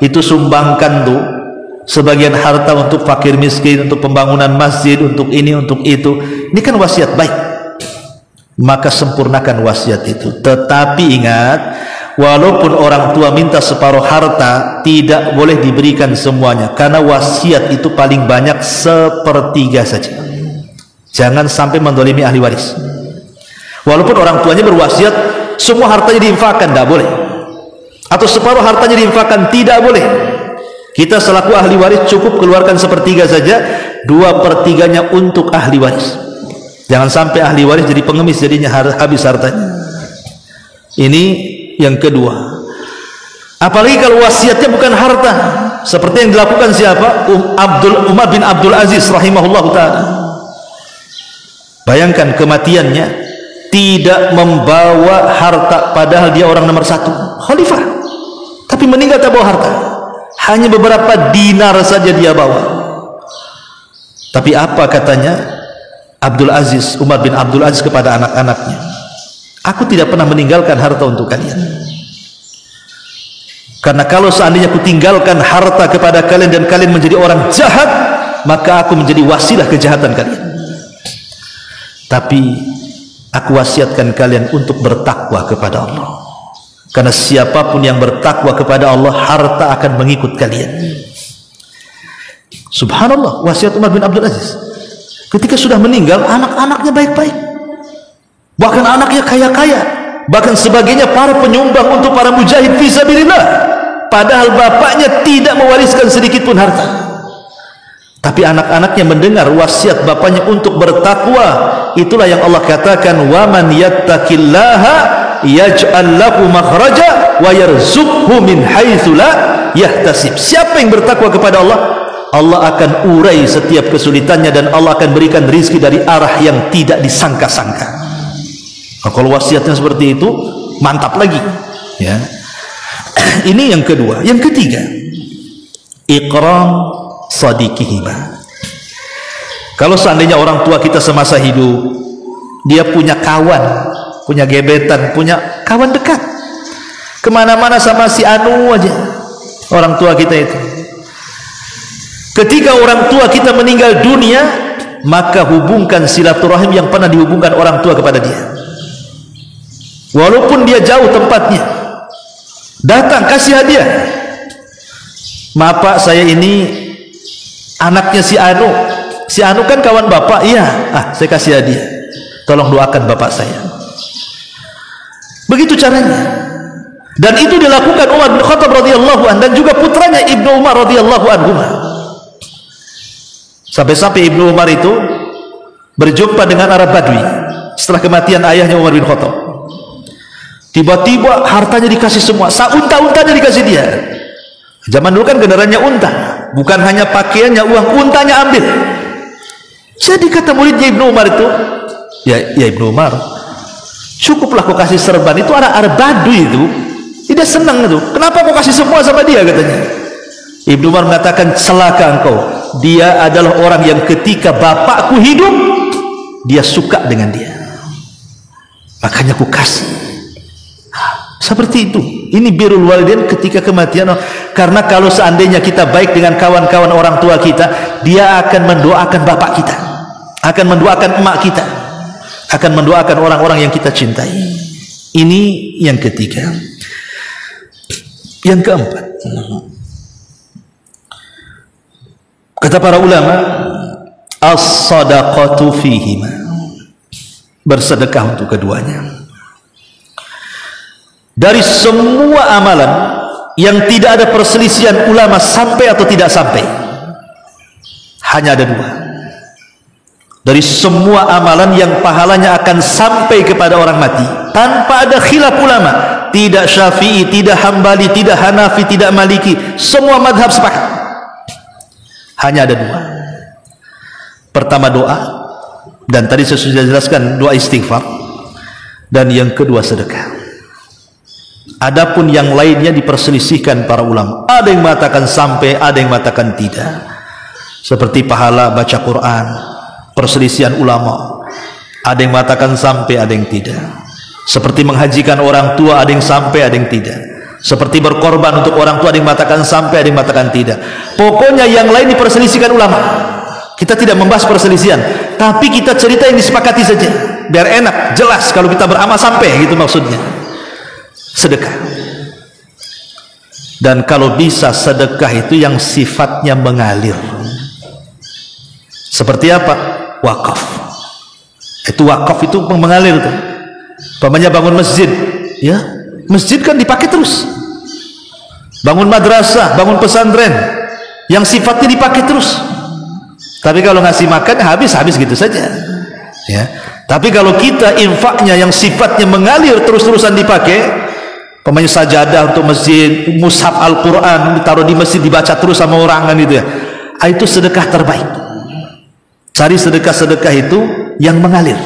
Speaker 2: itu sumbangkan tuh sebagian harta untuk fakir miskin, untuk pembangunan masjid, untuk ini, untuk itu. Ini kan wasiat baik, maka sempurnakan wasiat itu. Tetapi ingat, walaupun orang tua minta separuh harta, tidak boleh diberikan semuanya, karena wasiat itu paling banyak 1/3 saja. Jangan sampai mendolimi ahli waris. Walaupun orang tuanya berwasiat semua hartanya diinfakkan, tidak boleh. Atau separuh hartanya diinfakkan, tidak boleh. Kita selaku ahli waris cukup keluarkan 1/3 saja, 2/3-nya untuk ahli waris. Jangan sampai ahli waris jadi pengemis, jadinya habis hartanya. Ini yang kedua. Apalagi kalau wasiatnya bukan harta, seperti yang dilakukan siapa? Umar bin Abdul Aziz rahimahullah ta'ala. Bayangkan kematiannya, tidak membawa harta, padahal dia orang nomor 1 khalifah, tapi meninggal tak bawa harta, hanya beberapa dinar saja dia bawa. Tapi apa katanya Umar bin Abdul Aziz kepada anak-anaknya? Aku tidak pernah meninggalkan harta untuk kalian, karena kalau seandainya aku tinggalkan harta kepada kalian dan kalian menjadi orang jahat, maka aku menjadi wasilah kejahatan kalian. Tapi aku wasiatkan kalian untuk bertakwa kepada Allah, karena siapapun yang bertakwa kepada Allah, harta akan mengikut kalian. Subhanallah, wasiat Umar bin Abdul Aziz. Ketika sudah meninggal, anak-anaknya baik-baik. Bahkan anaknya kaya-kaya. Bahkan sebagainya para penyumbang untuk para mujahid fi sabilillah. Padahal bapaknya tidak mewariskan sedikit pun harta. Tapi anak-anaknya mendengar wasiat bapaknya untuk bertakwa. Itulah yang Allah katakan, wa man yattaqillaha yaj'al lahu makhraja wa yarzuqhu min haitsu la yahtasib. Siapa yang bertakwa kepada Allah, Allah akan urai setiap kesulitannya dan Allah akan berikan rizki dari arah yang tidak disangka-sangka. Nah, kalau wasiatnya seperti itu, mantap lagi, ya. Ini yang kedua. Yang ketiga, ikram sadiqihima. Kalau seandainya orang tua kita semasa hidup, dia punya kawan, punya gebetan, punya kawan dekat, kemana-mana sama si anu aja, orang tua kita itu. Ketika orang tua kita meninggal dunia, maka hubungkan silaturahim yang pernah dihubungkan orang tua kepada dia. Walaupun dia jauh tempatnya, datang kasih hadiah. Maaf Pak, saya ini anaknya si Anu. Si Anu kan kawan bapak. Iya, saya kasih hadiah. Tolong doakan bapak saya. Begitu caranya. Dan itu dilakukan Umar bin Khattab radhiyallahu anhu dan juga putranya Ibnu Umar radhiyallahu anhu. Sampai-sampai Ibnu Umar itu berjumpa dengan Arab Badui setelah kematian ayahnya Umar bin Khattab. Tiba-tiba hartanya dikasih semua, unta-untanya dikasih dia. Zaman dulu kan kendaraannya unta, bukan hanya pakaiannya, uang untanya ambil. Jadi kata muridnya Ibnu Umar itu, ya Ibnu Umar, cukuplah kau kasih serban. Itu Arab Badui itu, tidak senang itu. Kenapa kau kasih semua sama dia, katanya. Ibnu Umar mengatakan, celaka engkau. Dia adalah orang yang ketika bapakku hidup, dia suka dengan dia, makanya aku kasih. Seperti itu. Ini birrul walidain ketika kematian. Karena kalau seandainya kita baik dengan kawan-kawan orang tua kita, dia akan mendoakan bapak kita, akan mendoakan emak kita, akan mendoakan orang-orang yang kita cintai. Ini yang ketiga. Yang keempat, kata para ulama, as-sadaqatu fihima, bersedekah untuk keduanya. Dari semua amalan yang tidak ada perselisihan ulama sampai atau tidak sampai, hanya ada dua. Dari semua amalan yang pahalanya akan sampai kepada orang mati tanpa ada khilaf ulama, tidak Syafi'i, tidak Hambali, tidak Hanafi, tidak Maliki, semua madhab sepakat, hanya ada dua. Pertama doa, dan tadi saya sudah jelaskan doa istighfar, dan yang kedua sedekah. Adapun yang lainnya diperselisihkan para ulama. Ada yang mengatakan sampai, ada yang mengatakan tidak. Seperti pahala baca Quran, perselisihan ulama. Ada yang mengatakan sampai, ada yang tidak. Seperti menghajikan orang tua, ada yang sampai, ada yang tidak. Seperti berkorban untuk orang tua, ada yang mengatakan sampai, ada yang mengatakan tidak. Pokoknya yang lain diperselisihkan ulama. Kita tidak membahas perselisihan, tapi kita cerita yang disepakati saja, biar enak, jelas. Kalau kita beramal sampai, gitu maksudnya. Sedekah. Dan kalau bisa sedekah itu yang sifatnya mengalir. Seperti apa? Wakaf. Itu wakaf itu mengalir tuh. Pamannya bangun masjid, ya, masjid kan dipakai terus. Bangun madrasah, bangun pesantren, yang sifatnya dipakai terus. Tapi kalau ngasih makan habis gitu saja, ya. Tapi kalau kita infaknya yang sifatnya mengalir terus-terusan dipakai, pemain sajadah untuk masjid, mushaf Al-Quran ditaruh di masjid dibaca terus sama orang kan, gitu ya. Itu sedekah terbaik. Cari sedekah-sedekah itu yang mengalir,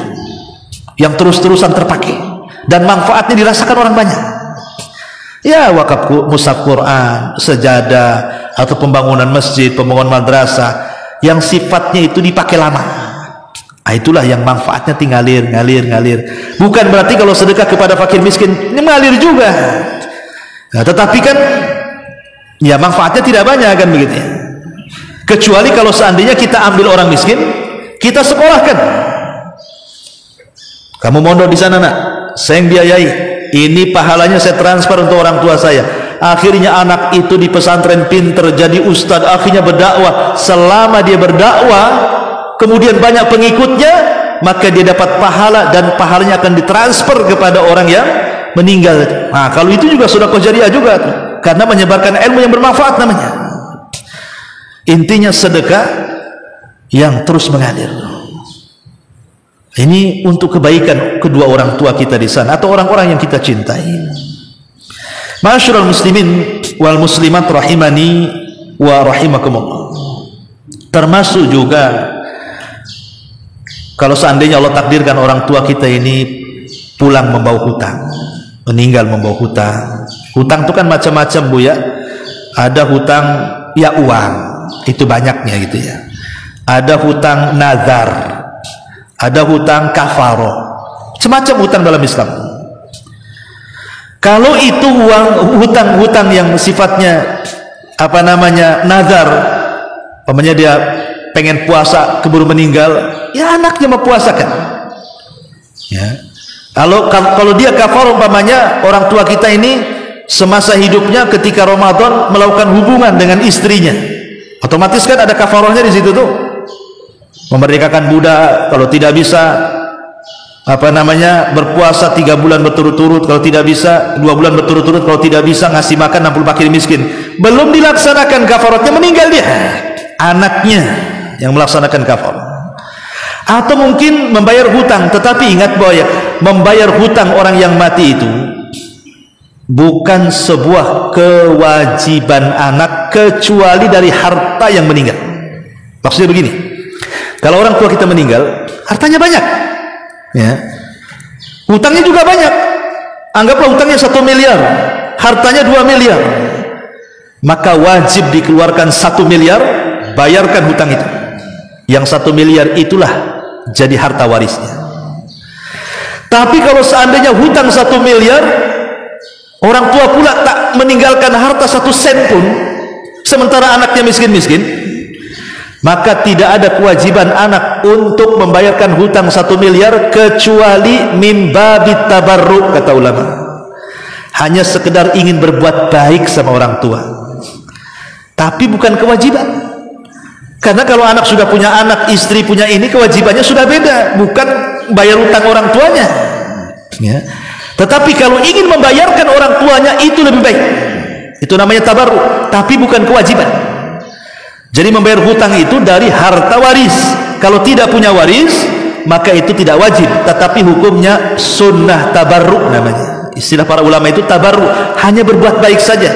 Speaker 2: yang terus-terusan terpakai dan manfaatnya dirasakan orang banyak. Ya, wakaf mushaf Quran, sajadah, atau pembangunan masjid, pembangunan madrasah yang sifatnya itu dipakai lama. Itulah yang manfaatnya tinggal ngalir. Bukan berarti kalau sedekah kepada fakir miskin ini mengalir juga. Nah, tetapi kan ya manfaatnya tidak banyak kan begitu ya. Kecuali kalau seandainya kita ambil orang miskin, kita sekolahkan. Kamu mondok di sana nak, saya yang biayai. Ini pahalanya saya transfer untuk orang tua saya. akhirnya anak itu di pesantren pinter, jadi ustadz, akhirnya berdakwah. Selama dia berdakwah kemudian banyak pengikutnya, maka dia dapat pahala, dan pahalanya akan ditransfer kepada orang yang meninggal. Nah, kalau itu juga sedekah jariah juga, karena menyebarkan ilmu yang bermanfaat namanya. Intinya sedekah yang terus mengalir. Ini untuk kebaikan kedua orang tua kita di sana atau orang-orang yang kita cintai. Ma'asyiral muslimin wal muslimat rahimani wa rahimakumullah. Termasuk juga kalau seandainya Allah takdirkan orang tua kita ini pulang membawa hutang, meninggal membawa hutang. Hutang itu kan macam-macam, Bu ya. Ada hutang ya uang, itu banyaknya gitu ya. Ada hutang nazar, ada hutang kafaroh, semacam hutang dalam Islam. Kalau itu hutang-hutang yang sifatnya apa namanya nazar, umpamanya dia pengen puasa keburu meninggal, ya anaknya mau puasakan. Ya. Kalau dia kafaroh, umpamanya orang tua kita ini semasa hidupnya ketika Ramadan melakukan hubungan dengan istrinya, otomatis kan ada kafarohnya di situ tuh. Memerdekakan budak, kalau tidak bisa apa namanya berpuasa 3 bulan berturut-turut, kalau tidak bisa 2 bulan berturut-turut, kalau tidak bisa ngasih makan 60 fakir miskin. Belum dilaksanakan kafaratnya, meninggal dia, anaknya yang melaksanakan kafarat. Atau mungkin membayar hutang, tetapi ingat bahwa ya, membayar hutang orang yang mati itu bukan sebuah kewajiban anak kecuali dari harta yang meninggal. Maksudnya begini, kalau orang tua kita meninggal, hartanya banyak, ya, hutangnya juga banyak. Anggaplah hutangnya 1 miliar, hartanya 2 miliar, maka wajib dikeluarkan 1 miliar, bayarkan hutang itu. Yang 1 miliar itulah jadi harta warisnya. Tapi kalau seandainya hutang 1 miliar, orang tua pula tak meninggalkan harta 1 sen pun, sementara anaknya miskin-miskin, maka tidak ada kewajiban anak untuk membayarkan hutang 1 miliar kecuali min babit tabarruk, kata ulama. Hanya sekedar ingin berbuat baik sama orang tua, tapi bukan kewajiban. Karena kalau anak sudah punya anak, istri punya ini, kewajibannya sudah beda, bukan bayar hutang orang tuanya, ya. Tetapi kalau ingin membayarkan orang tuanya, itu lebih baik, itu namanya tabarruk, tapi bukan kewajiban. Jadi membayar hutang itu dari harta waris. Kalau tidak punya waris, maka itu tidak wajib, tetapi hukumnya sunnah tabarruk namanya. Istilah para ulama itu tabarruk, hanya berbuat baik saja.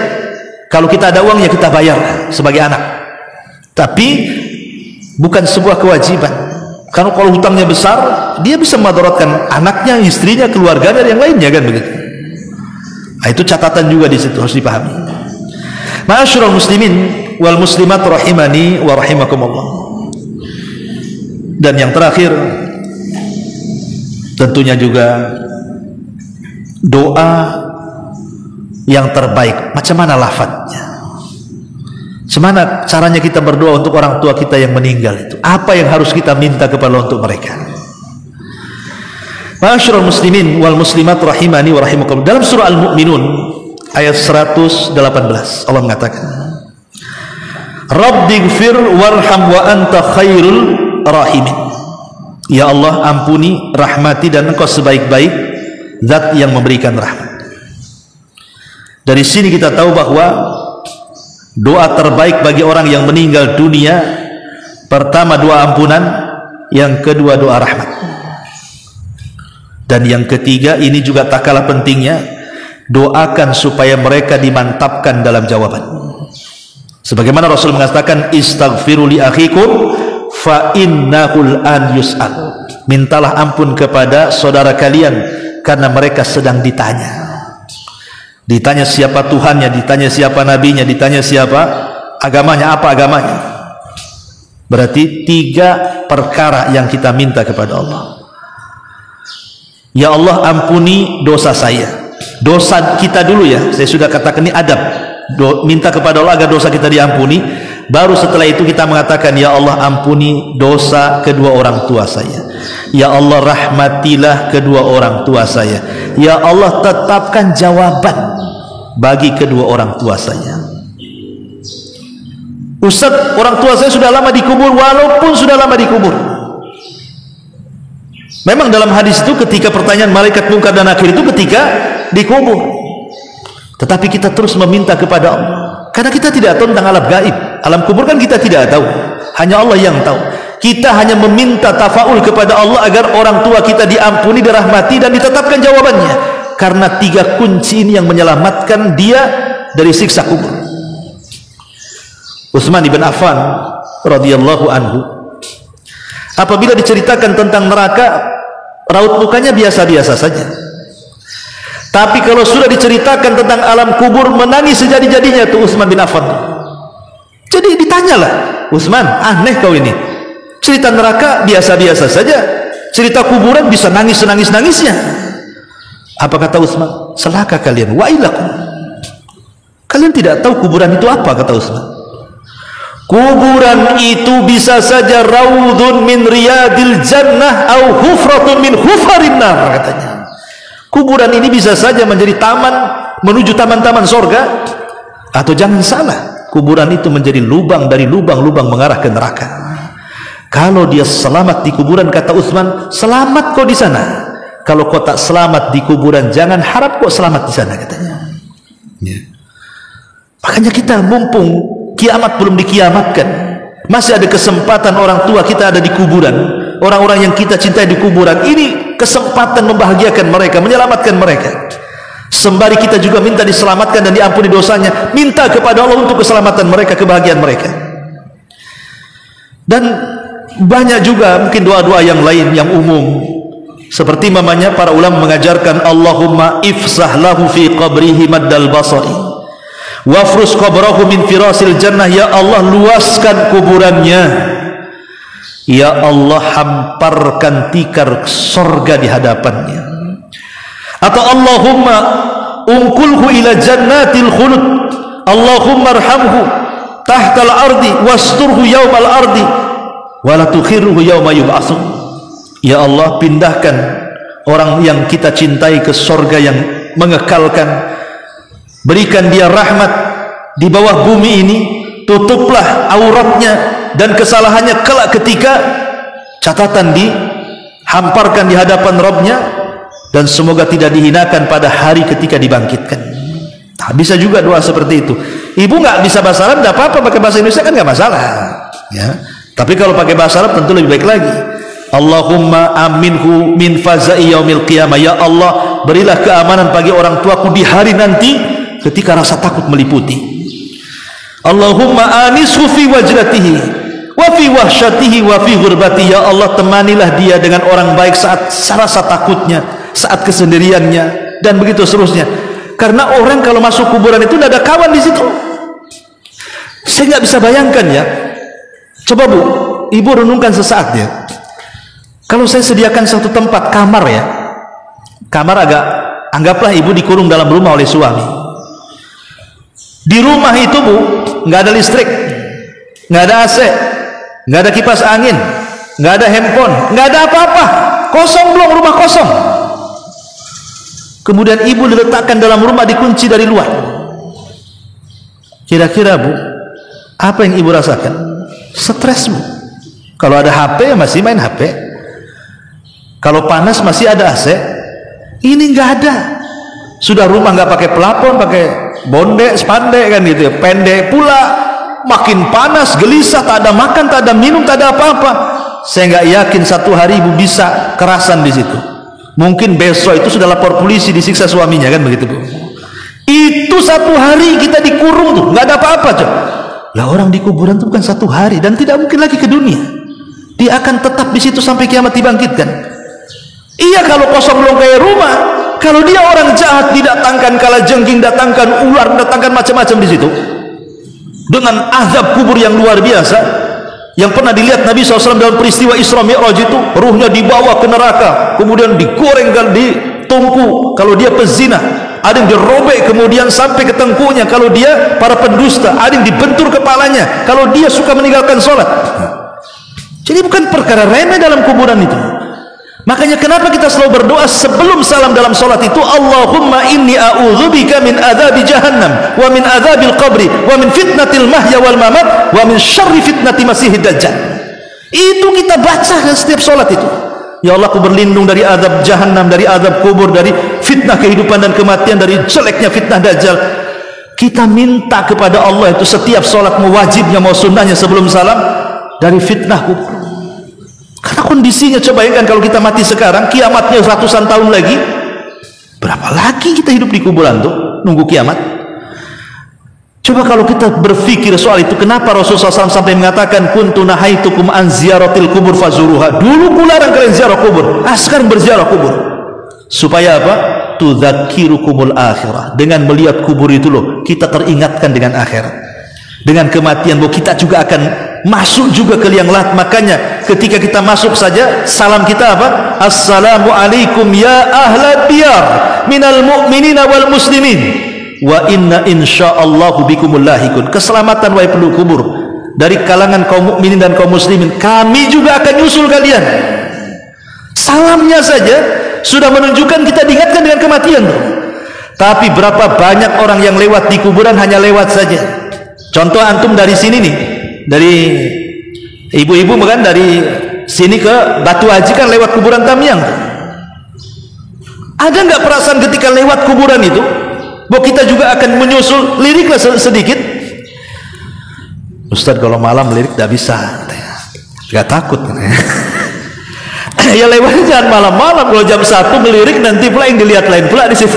Speaker 2: Kalau kita ada uang, ya kita bayar sebagai anak, tapi bukan sebuah kewajiban. Karena kalau hutangnya besar, dia bisa madaratkan anaknya, istrinya, keluarganya, dan yang lainnya, kan begitu. Nah, itu catatan juga di situ, harus dipahami. Ma'asyiral muslimin wal muslimat rahimani wa rahimakumullah. Dan yang terakhir, tentunya juga doa yang terbaik. Macam mana lafadznya? Semana caranya kita berdoa untuk orang tua kita yang meninggal itu? Apa yang harus kita minta kepada Allah untuk mereka? Ma'asyiral muslimin wal muslimat rahimani wa rahimakumullah. Dalam surah Al-Mu'minun ayat 118 Allah mengatakan, Rabbighfir warham wa anta khairul rahimin. Ya Allah, ampuni, rahmati, dan Engkau sebaik-baik zat yang memberikan rahmat. Dari sini kita tahu bahwa doa terbaik bagi orang yang meninggal dunia, pertama doa ampunan, yang kedua doa rahmat, dan yang ketiga, ini juga tak kalah pentingnya, doakan supaya mereka dimantapkan dalam jawaban. Sebagaimana Rasul mengatakan, istaghfiru li akhikum fa innahul an yus'al. Mintalah ampun kepada saudara kalian karena mereka sedang ditanya. Ditanya siapa Tuhannya, ditanya siapa nabinya, ditanya siapa agamanya, apa agamanya. Berarti 3 perkara yang kita minta kepada Allah. Ya Allah, ampuni dosa saya. Dosa kita dulu ya, saya sudah katakan ini adab. Minta kepada Allah agar dosa kita diampuni. Baru setelah itu kita mengatakan, ya Allah, ampuni dosa kedua orang tua saya. Ya Allah, rahmatilah kedua orang tua saya. Ya Allah, tetapkan jawaban. bagi kedua orang tua saya. Ustaz, orang tua saya sudah lama dikubur. Walaupun sudah lama dikubur, memang dalam hadis itu ketika pertanyaan malaikat Munkar dan Nakir itu ketika dikubur, tetapi kita terus meminta kepada Allah, karena kita tidak tahu tentang alam gaib. Alam kubur kan kita tidak tahu, hanya Allah yang tahu. Kita hanya meminta tafaul kepada Allah agar orang tua kita diampuni, dirahmati, dan ditetapkan jawabannya, karena 3 kunci ini yang menyelamatkan dia dari siksa kubur. Utsman bin Affan radhiyallahu anhu, apabila diceritakan tentang neraka, raut mukanya biasa-biasa saja. Tapi kalau sudah diceritakan tentang alam kubur, menangis sejadi-jadinya tuh Utsman bin Affan. Jadi ditanyalah, Utsman, aneh kau ini, cerita neraka biasa-biasa saja, cerita kuburan bisa nangis senangis-nangisnya. Apa kata Utsman? Celaka kalian, wailakum, kalian tidak tahu kuburan itu apa, kata Utsman. Kuburan itu bisa saja raudun min riyadil jannah au hufratun min hufarin nar, katanya. Kuburan ini bisa saja menjadi taman menuju taman-taman sorga, atau jangan salah, kuburan itu menjadi lubang dari lubang-lubang mengarah ke neraka. Kalau dia selamat di kuburan, kata Utsman, selamat kau di sana. Kalau kau tak selamat di kuburan, jangan harap kau selamat di sana, katanya. Ya. Makanya kita mumpung kiamat belum dikiamatkan, masih ada kesempatan orang tua kita ada di kuburan, orang-orang yang kita cintai di kuburan. Ini kesempatan membahagiakan mereka, menyelamatkan mereka. Sembari kita juga minta diselamatkan dan diampuni dosanya, minta kepada Allah untuk keselamatan mereka, kebahagiaan mereka. Dan banyak juga mungkin doa-doa yang lain yang umum, seperti mamanya para ulama mengajarkan, Allahumma ifsah lahu fi qabrihi maddal basari wafrus qabrahu min firasil jannah. Ya Allah, luaskan kuburannya, ya Allah, hamparkan tikar sorga di hadapannya. Atau Allahumma unkulhu ila jannatil khulud, Allahumma arhamhu tahtal ardi wasturhu yawmal ardi wala tukhirruhu yawma yub'atsun. Ya Allah, pindahkan orang yang kita cintai ke sorga yang mengekalkan, berikan dia rahmat di bawah bumi ini, tutuplah auratnya dan kesalahannya kelak ketika catatan dihamparkan di hadapan Rabbnya, dan semoga tidak dihinakan pada hari ketika dibangkitkan. Nah, bisa juga doa seperti itu. Ibu nggak bisa bahasa Arab, tidak apa-apa, pakai bahasa Indonesia kan nggak masalah, ya. Tapi kalau pakai bahasa Arab tentu lebih baik lagi. Allahumma aminhu min fazai yaumil qiyamah. Ya Allah, berilah keamanan bagi orang tuaku di hari nanti ketika rasa takut meliputi. Allahumma anishu fi wajratihi wa fi wahsyatihi wa fi ghurbatihi. Ya Allah, temanilah dia dengan orang baik saat rasa takutnya, saat kesendiriannya, dan begitu seterusnya. Karena orang kalau masuk kuburan itu tidak ada kawan di situ. Saya nggak bisa bayangkan, ya. Coba Bu, Ibu renungkan sesaat, ya. Kalau saya sediakan satu tempat kamar, ya, kamar agak, anggaplah Ibu dikurung dalam rumah oleh suami. Di rumah itu, Bu, nggak ada listrik, nggak ada AC, nggak ada kipas angin, nggak ada handphone, nggak ada apa-apa, kosong belum, rumah kosong. Kemudian Ibu diletakkan dalam rumah, dikunci dari luar. Kira-kira, Bu, apa yang Ibu rasakan? Stres, Bu. Kalau ada HP, masih main HP. Kalau panas masih ada AC. Ini nggak ada. Sudah rumah nggak pakai pelapon, pakai bonde, spandek kan gitu ya. Pendek pula, makin panas, gelisah, tak ada makan, tak ada minum, tak ada apa-apa. Saya nggak yakin satu hari Ibu bisa kerasan di situ. Mungkin besok itu sudah lapor polisi, disiksa suaminya, kan begitu, Bu. Itu satu hari kita dikurung tuh, nggak ada apa-apa, coba. Lah, orang di kuburan itu bukan satu hari dan tidak mungkin lagi ke dunia. Dia akan tetap di situ sampai kiamat dibangkitkan. Iya, kalau kosong belum kayak rumah. Kalau dia orang jahat, didatangkan kalajengking, datangkan ular, datangkan macam-macam di situ. Dengan azab kubur yang luar biasa, yang pernah dilihat Nabi SAW dalam peristiwa Isra Mi'raj itu, ruhnya dibawa ke neraka, kemudian digoreng dan ditungku. Kalau dia pezina, ada yang dirobek kemudian sampai ke tengkunya. Kalau dia para pendusta, ada yang dibentur kepalanya. Kalau dia suka meninggalkan sholat. Jadi bukan perkara remeh dalam kuburan itu. Makanya kenapa kita selalu berdoa sebelum salam dalam salat itu, Allahumma inni a'udzubika min adzabi jahannam wa min adzabil qabri wa min fitnatil mahya wal mamat wa min syarri fitnati masihid dajjal. Itu kita baca setiap salat itu. Ya Allah, aku berlindung dari azab jahannam, dari azab kubur, dari fitnah kehidupan dan kematian, dari jeleknya fitnah dajjal. Kita minta kepada Allah itu setiap salat, mau wajibnya mau sunnahnya sebelum salam, dari fitnah kubur. Karena kondisinya, coba bayangkan kalau kita mati sekarang, kiamatnya ratusan tahun lagi, berapa lagi kita hidup di kuburan tuh nunggu kiamat? Coba kalau kita berpikir soal itu, kenapa Rasulullah SAW sampai mengatakan kuntu nahaitukum an ziyaratil kubur fazuruha, dulu kularang kalian ziarah kubur, sekarang berziarah kubur. Supaya apa? Tudzakirukumul akhirah. Dengan melihat kubur itu loh, kita teringatkan dengan akhirat, dengan kematian, bahwa kita juga akan masuk juga ke liang lahat. Makanya ketika kita masuk saja, salam kita apa? Assalamualaikum ya ahlad diyar minal mu'minina wal muslimin wa inna insyaallahu bikumul lahikun. Keselamatan wahai penduduk kubur, dari kalangan kaum mukminin dan kaum muslimin, kami juga akan nyusul kalian. Salamnya saja sudah menunjukkan kita diingatkan dengan kematian. Tapi berapa banyak orang yang lewat di kuburan hanya lewat saja. Contoh, antum dari sini nih, dari ibu-ibu kan dari sini ke Batu Haji kan lewat kuburan Tamyang. Ada nggak perasaan ketika lewat kuburan itu bahwa kita juga akan menyusul? Liriklah sedikit. Ustadz, kalau malam lirik tidak bisa, nggak takut. Ya lewatnya jangan malam-malam, kalau jam 1 melirik nanti pula yang dilihat lain pula di situ.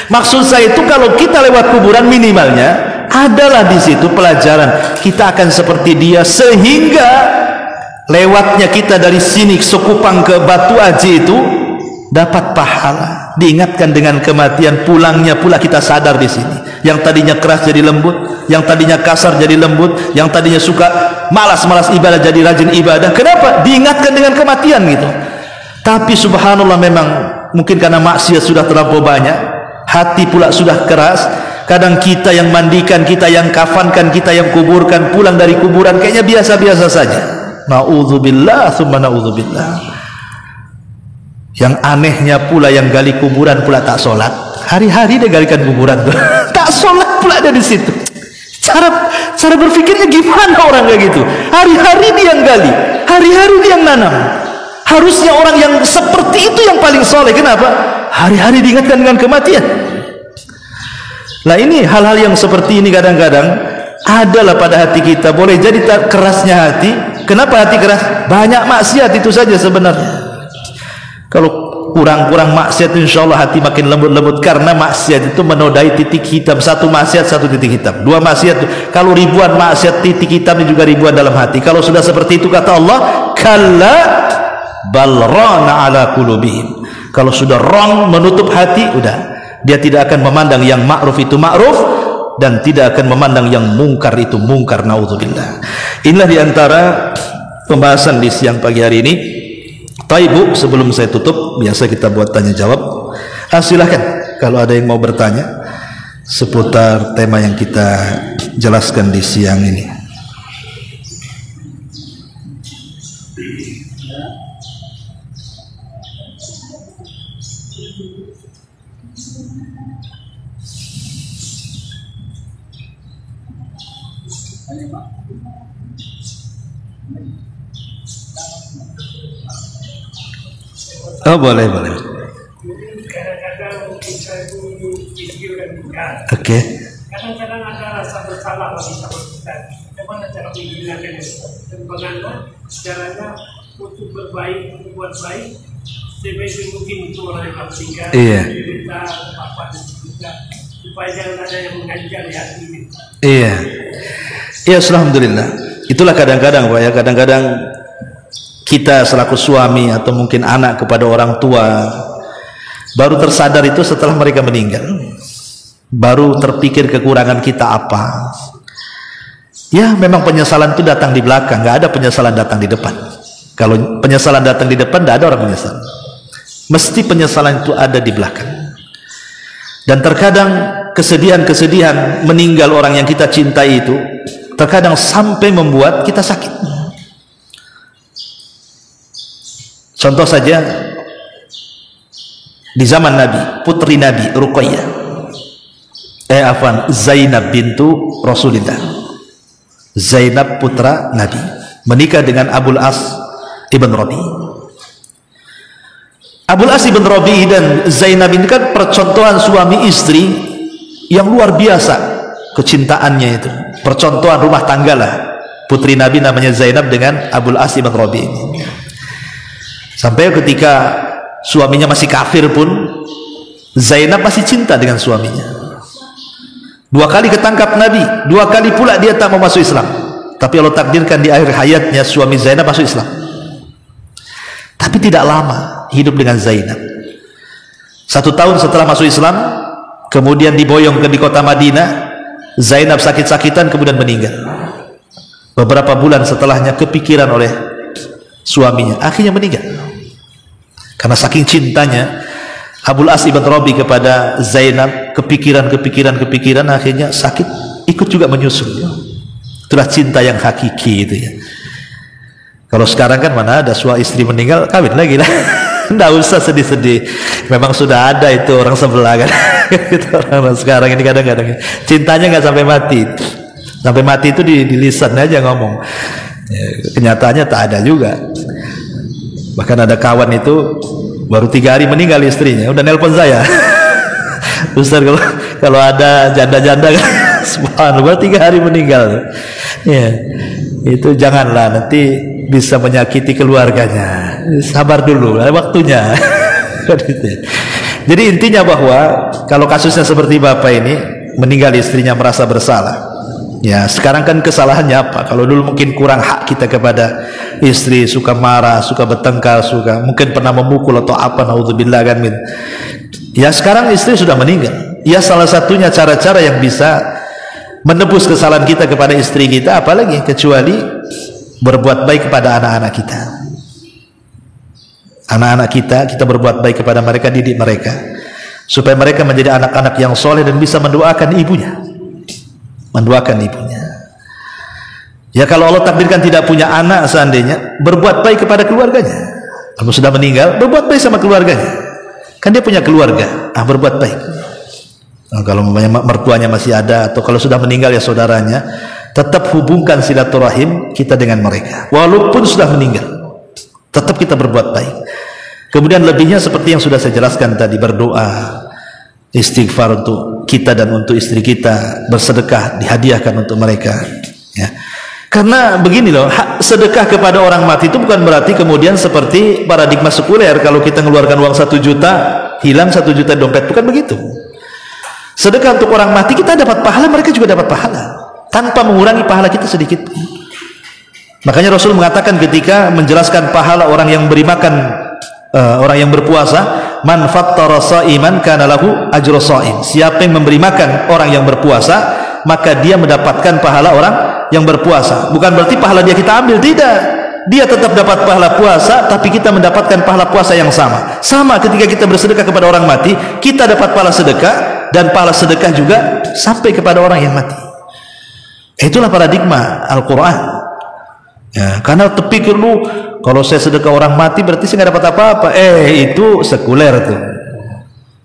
Speaker 2: Maksud saya itu kalau kita lewat kuburan, minimalnya adalah di situ pelajaran kita akan seperti dia, sehingga lewatnya kita dari sini Sekupang ke Batu Haji itu dapat pahala, diingatkan dengan kematian. Pulangnya pula kita sadar di sini, yang tadinya keras jadi lembut, yang tadinya kasar jadi lembut, yang tadinya suka malas-malas ibadah jadi rajin ibadah. Kenapa? Diingatkan dengan kematian gitu. Tapi subhanallah, memang mungkin karena maksiat sudah terlalu banyak, hati pula sudah keras. Kadang kita yang mandikan, kita yang kafankan, kita yang kuburkan, pulang dari kuburan kayaknya biasa-biasa saja. Na'udzubillah tsumma na'udzubillah. Yang anehnya pula, yang gali kuburan pula tak sholat. Hari-hari dia galikan kuburan tuh. Tak sholat pula ada di situ. Cara berpikirnya gimana orang kayak gitu? Hari-hari dia yang gali, hari-hari dia yang nanam. Harusnya orang yang seperti itu yang paling soleh. Kenapa? Hari-hari diingatkan dengan kematian. Nah, ini hal-hal yang seperti ini kadang-kadang adalah pada hati kita. Boleh jadi tak kerasnya hati. Kenapa hati keras? Banyak maksiat itu saja sebenarnya. Kalau kurang-kurang maksiat, insya Allah hati makin lembut-lembut. Karena maksiat itu menodai titik hitam. Satu maksiat, satu titik hitam. Dua maksiat, kalau ribuan maksiat, titik hitamnya juga ribuan dalam hati. Kalau sudah seperti itu, kata Allah, kalla balrana ala qulubihim. Kalau sudah wrong, menutup hati, udah. Dia tidak akan memandang yang ma'ruf itu ma'ruf, dan tidak akan memandang yang mungkar itu mungkar. Naudzubillah. Inilah diantara pembahasan di siang pagi hari ini. Ibu, sebelum saya tutup, biasa kita buat tanya jawab. Silahkan kalau ada yang mau bertanya seputar tema yang kita jelaskan di siang ini. Oh, boleh.
Speaker 1: Kadang-kadang kita itu video dan bukan.
Speaker 2: Oke.
Speaker 1: Kadang-kadang ada rasa bersalah bagi sahabat kita. Bagaimana cara menghilangkan itu? Dan bagaimana caranya untuk berbaik, untuk buat baik, sebaik mungkin untuk orang yang bersingkat.
Speaker 2: Iya.
Speaker 1: Kita apa juga supaya jangan ada yang mengajar di hati kita.
Speaker 2: Iya. Iya, alhamdulillah. Itulah kadang-kadang, Pak ya, kadang-kadang kita selaku suami atau mungkin anak kepada orang tua baru tersadar itu setelah mereka meninggal. Baru terpikir kekurangan kita apa. Ya, memang penyesalan itu datang di belakang, nggak ada penyesalan datang di depan. Kalau penyesalan datang di depan, tidak ada orang menyesal. Mesti penyesalan itu ada di belakang. Dan terkadang kesedihan-kesedihan meninggal orang yang kita cintai itu terkadang sampai membuat kita sakit. Contoh saja, di zaman Nabi, putri Nabi Ruqayyah, Zainab bintu Rasulillah, Zainab putra Nabi, menikah dengan Abul As ibn Rabi. Abul As ibn Rabi dan Zainab ini kan percontohan suami istri yang luar biasa kecintaannya itu, percontohan rumah tangga lah. Putri Nabi namanya Zainab dengan Abul As ibn Rabi ini. Sampai ketika suaminya masih kafir pun Zainab masih cinta dengan suaminya. 2 kali ketangkap Nabi, 2 kali pula dia tak mau masuk Islam. Tapi Allah takdirkan di akhir hayatnya suami Zainab masuk Islam. Tapi tidak lama hidup dengan Zainab. 1 tahun setelah masuk Islam, kemudian diboyong ke di kota Madinah. Zainab sakit-sakitan kemudian meninggal. Beberapa bulan setelahnya kepikiran oleh suaminya, akhirnya meninggal. Karena saking cintanya Abul As ibn Rabi kepada Zainab, kepikiran, akhirnya sakit, ikut juga menyusul. Itulah cinta yang hakiki itu ya. Kalau sekarang kan mana ada suami istri meninggal, kawin lagi lah. Nggak usah sedih-sedih. Memang sudah ada itu orang sebelah kan. Orang sekarang ini kadang-kadang cintanya nggak sampai mati. Sampai mati itu di lisan aja ngomong. Ya, kenyataannya tak ada juga. Bahkan ada kawan itu baru 3 hari meninggal istrinya, udah nelpon saya. Ustaz, kalau ada janda-janda kan, subhanallah 3 hari meninggal. Ya, itu janganlah, nanti bisa menyakiti keluarganya. Sabar dulu, waktunya. Jadi intinya bahwa kalau kasusnya seperti bapak ini, meninggal istrinya merasa bersalah. Ya, sekarang kan kesalahannya apa? Kalau dulu mungkin kurang hak kita kepada istri, suka marah, suka bertengkar, suka mungkin pernah memukul atau apa, naudzubillah kan. Ya, sekarang istri sudah meninggal. Ya, salah satunya cara-cara yang bisa menebus kesalahan kita kepada istri kita, apalagi kecuali berbuat baik kepada anak-anak kita. Anak-anak kita berbuat baik kepada mereka, didik mereka supaya mereka menjadi anak-anak yang soleh dan bisa mendoakan ibunya. Ya, kalau Allah takdirkan tidak punya anak, seandainya berbuat baik kepada keluarganya. Kalau sudah meninggal, berbuat baik sama keluarganya, kan dia punya keluarga. Berbuat baik. Nah, kalau mertuanya masih ada, atau kalau sudah meninggal ya saudaranya, tetap hubungkan silaturahim kita dengan mereka walaupun sudah meninggal, tetap kita berbuat baik. Kemudian lebihnya seperti yang sudah saya jelaskan tadi, berdoa, istighfar untuk kita dan untuk istri kita, bersedekah, dihadiahkan untuk mereka ya. Karena begini loh, sedekah kepada orang mati itu bukan berarti kemudian seperti paradigma sekuler, kalau kita mengeluarkan uang 1 juta hilang 1 juta dompet, bukan begitu. Sedekah untuk orang mati kita dapat pahala, mereka juga dapat pahala tanpa mengurangi pahala kita sedikit pun. Makanya Rasul mengatakan ketika menjelaskan pahala orang yang beri makan orang yang berpuasa, man fattara shaiman kana lahu ajru shaim. Siapa yang memberi makan orang yang berpuasa, maka dia mendapatkan pahala orang yang berpuasa. Bukan berarti pahala dia kita ambil, tidak. Dia tetap dapat pahala puasa, tapi kita mendapatkan pahala puasa yang sama. Sama ketika kita bersedekah kepada orang mati, kita dapat pahala sedekah, dan pahala sedekah juga sampai kepada orang yang mati. Itulah paradigma Al-Quran. Ya, karena terpikir lu, kalau saya sedekah orang mati berarti saya nggak dapat apa-apa. Itu sekuler tuh.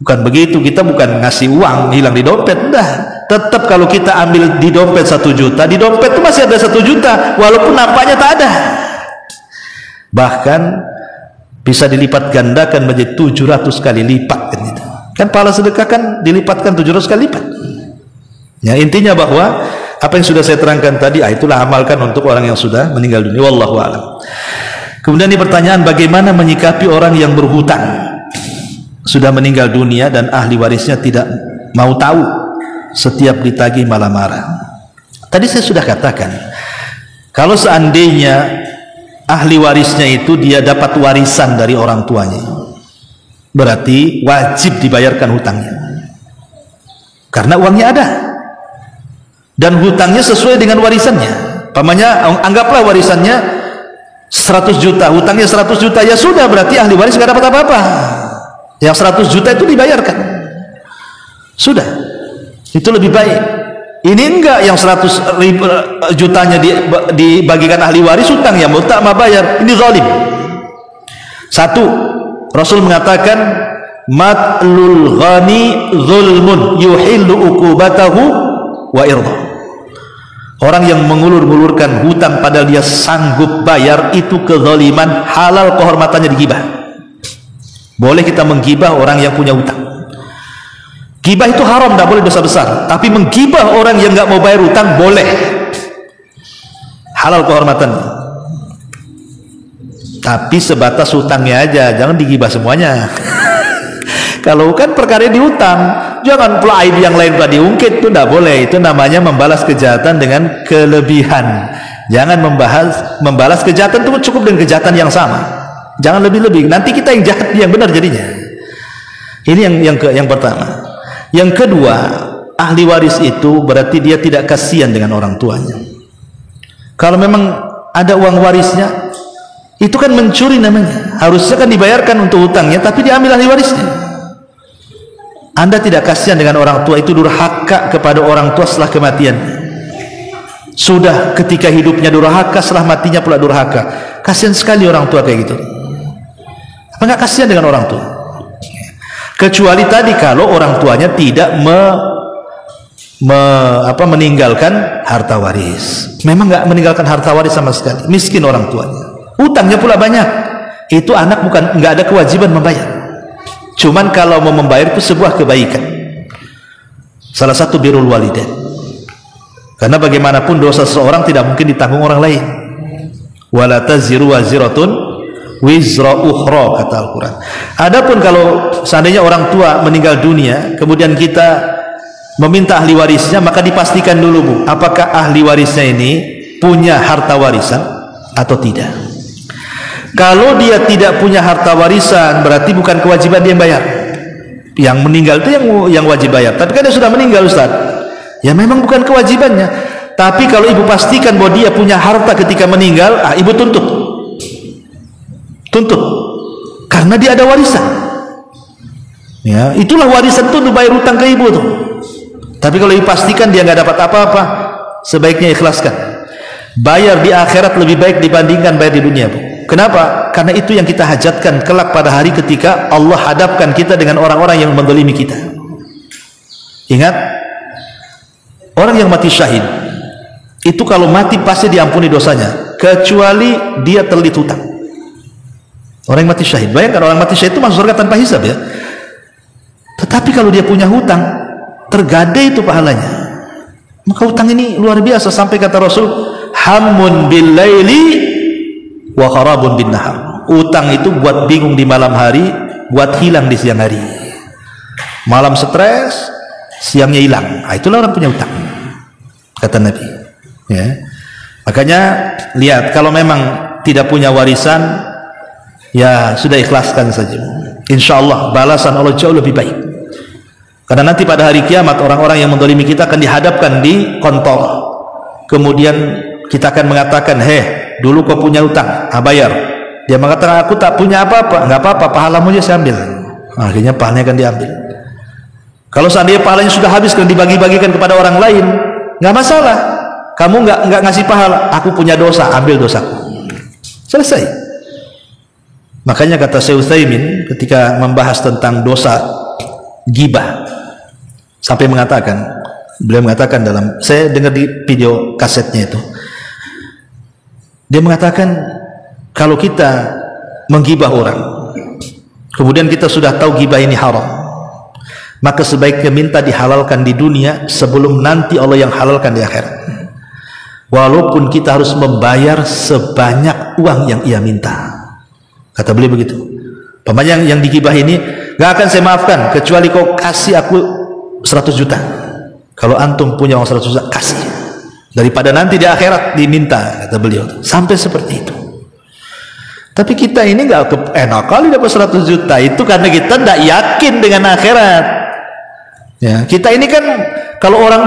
Speaker 2: Bukan begitu. Kita bukan ngasih uang hilang di dompet, enggak. Tetap kalau kita ambil di dompet 1 juta, di dompet itu masih ada 1 juta walaupun nampaknya tak ada. Bahkan bisa dilipat gandakan menjadi 700 kali lipat kan itu. Kan pahala sedekah kan dilipatkan 700 kali lipat. Ya, intinya bahwa apa yang sudah saya terangkan tadi, itulah amalkan untuk orang yang sudah meninggal dunia. Wallahu a'lam. Kemudian di pertanyaan, bagaimana menyikapi orang yang berhutang sudah meninggal dunia dan ahli warisnya tidak mau tahu, setiap ditagih malah marah. Tadi saya sudah katakan, kalau seandainya ahli warisnya itu dia dapat warisan dari orang tuanya, berarti wajib dibayarkan hutangnya karena uangnya ada dan hutangnya sesuai dengan warisannya. Pamannya, anggaplah warisannya 100 juta, hutangnya 100 juta, ya sudah, berarti ahli waris nggak dapat apa-apa. Yang 100 juta itu dibayarkan, sudah, itu lebih baik. Ini enggak, yang 100 jutanya dibagikan ahli waris, hutang yang tak mau bayar, ini zalim. Satu, Rasul mengatakan matlul ghani zulmun yuhillu uqubatahu wa irda. Orang yang mengulur-ulurkan hutang padahal dia sanggup bayar, itu kezaliman, halal kehormatannya digibah. Boleh kita menggibah orang yang punya hutang. Gibah itu haram, tidak boleh, dosa besar. Tapi menggibah orang yang nggak mau bayar hutang boleh, halal kehormatannya. Tapi sebatas hutangnya aja, jangan digibah semuanya. Kalau kan perkara dihutang, jangan pula aib yang lain pula diungkit, itu tidak boleh. Itu namanya membalas kejahatan dengan kelebihan. Jangan membalas kejahatan itu cukup dengan kejahatan yang sama. Jangan lebih-lebih. Nanti kita yang jahat, yang benar jadinya. Ini yang pertama. Yang kedua, ahli waris itu berarti dia tidak kasihan dengan orang tuanya. Kalau memang ada uang warisnya, itu kan mencuri namanya. Harusnya kan dibayarkan untuk hutangnya, tapi diambil ahli warisnya. Anda tidak kasihan dengan orang tua, itu durhaka kepada orang tua setelah kematian. Sudah ketika hidupnya durhaka, setelah matinya pula durhaka. Kasihan sekali orang tua kayak gitu. Apa nggak kasihan dengan orang tua? Kecuali tadi kalau orang tuanya tidak meninggalkan harta waris. Memang nggak meninggalkan harta waris sama sekali. Miskin orang tuanya. Utangnya pula banyak. Itu anak nggak ada kewajiban membayar. Cuman kalau mau membayar itu sebuah kebaikan. Salah satu birrul walidain. Karena bagaimanapun dosa seseorang tidak mungkin ditanggung orang lain. Wala taziru waziratun wizra ukhra, kata Al-Quran. Adapun kalau seandainya orang tua meninggal dunia, kemudian kita meminta ahli warisnya, maka dipastikan dulu, Bu, apakah ahli warisnya ini punya harta warisan atau tidak. Kalau dia tidak punya harta warisan, berarti bukan kewajiban dia yang bayar. Yang meninggal itu yang wajib bayar. Tapi kan dia sudah meninggal, Ustaz. Ya memang bukan kewajibannya. Tapi kalau ibu pastikan bahwa dia punya harta ketika meninggal, ibu tuntut. Karena dia ada warisan. Ya, itulah warisan itu untuk bayar hutang ke ibu tuh. Tapi kalau dipastikan dia nggak dapat apa-apa, sebaiknya ikhlaskan. Bayar di akhirat lebih baik dibandingkan bayar di dunia, Bu. Kenapa? Karena itu yang kita hajatkan kelak pada hari ketika Allah hadapkan kita dengan orang-orang yang menzalimi kita. Ingat, orang yang mati syahid itu kalau mati pasti diampuni dosanya, kecuali dia terlilit hutang. Orang yang mati syahid, bayangkan orang mati syahid itu masuk surga tanpa hisab, ya. Tetapi kalau dia punya hutang, tergadai itu pahalanya. Maka hutang ini luar biasa, sampai kata Rasul, hammun bil laili wa kharabun bin nahar. Utang itu buat bingung di malam hari, buat hilang di siang hari. Malam stres, siangnya hilang. Itulah orang punya utang, kata Nabi. Ya. Makanya lihat, kalau memang tidak punya warisan, ya sudah, ikhlaskan saja. Insya Allah balasan Allah jauh lebih baik. Karena nanti pada hari kiamat orang-orang yang menzalimi kita akan dihadapkan di kontor. Kemudian kita akan mengatakan, dulu kau punya utang, bayar. Dia mengatakan, aku tak punya apa-apa. Nggak apa-apa, pahalamu aja saya ambil. Akhirnya pahalanya akan diambil. Kalau seandainya pahalanya sudah habis dan dibagi-bagikan kepada orang lain, nggak masalah. Kamu nggak ngasih pahala, aku punya dosa, ambil dosaku. Selesai. Makanya kata Syekh Utsaimin ketika membahas tentang dosa ghibah, sampai beliau mengatakan dalam, saya dengar di video kasetnya itu, dia mengatakan, kalau kita menggibah orang, kemudian kita sudah tahu gibah ini haram, maka sebaiknya minta dihalalkan di dunia sebelum nanti Allah yang halalkan di akhirat. Walaupun kita harus membayar sebanyak uang yang ia minta, kata beliau begitu. Pamannya yang digibah ini, gak akan saya maafkan kecuali kau kasih aku 100 juta. Kalau antum punya uang 100 juta, kasih, daripada nanti di akhirat diminta, kata beliau. Sampai seperti itu. Tapi kita ini gak enak kali dapat 100 juta. Itu karena kita tidak yakin dengan akhirat. Ya, kita ini kan, kalau orang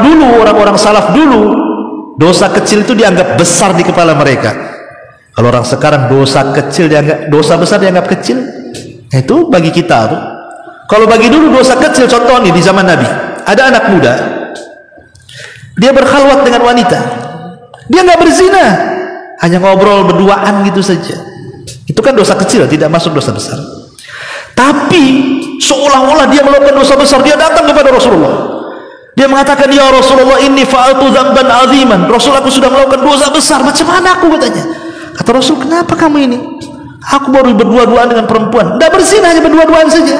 Speaker 2: salaf dulu, dosa kecil itu dianggap besar di kepala mereka. Kalau orang sekarang dosa besar dianggap kecil. Itu bagi kita tuh. Kalau bagi dulu dosa kecil, contoh nih di zaman Nabi, ada anak muda, dia berkhalwat dengan wanita, dia nggak berzina, hanya ngobrol berduaan gitu saja. Itu kan dosa kecil, tidak masuk dosa besar. Tapi seolah-olah dia melakukan dosa besar. Dia datang kepada Rasulullah, dia mengatakan, ya Rasulullah, inni fa'altu dzamban aziman. Rasul, aku sudah melakukan dosa besar. Macam mana aku, katanya. Kata Rasul, kenapa kamu ini? Aku baru berdua-duaan dengan perempuan. Tidak berzina, hanya berdua-duaan saja.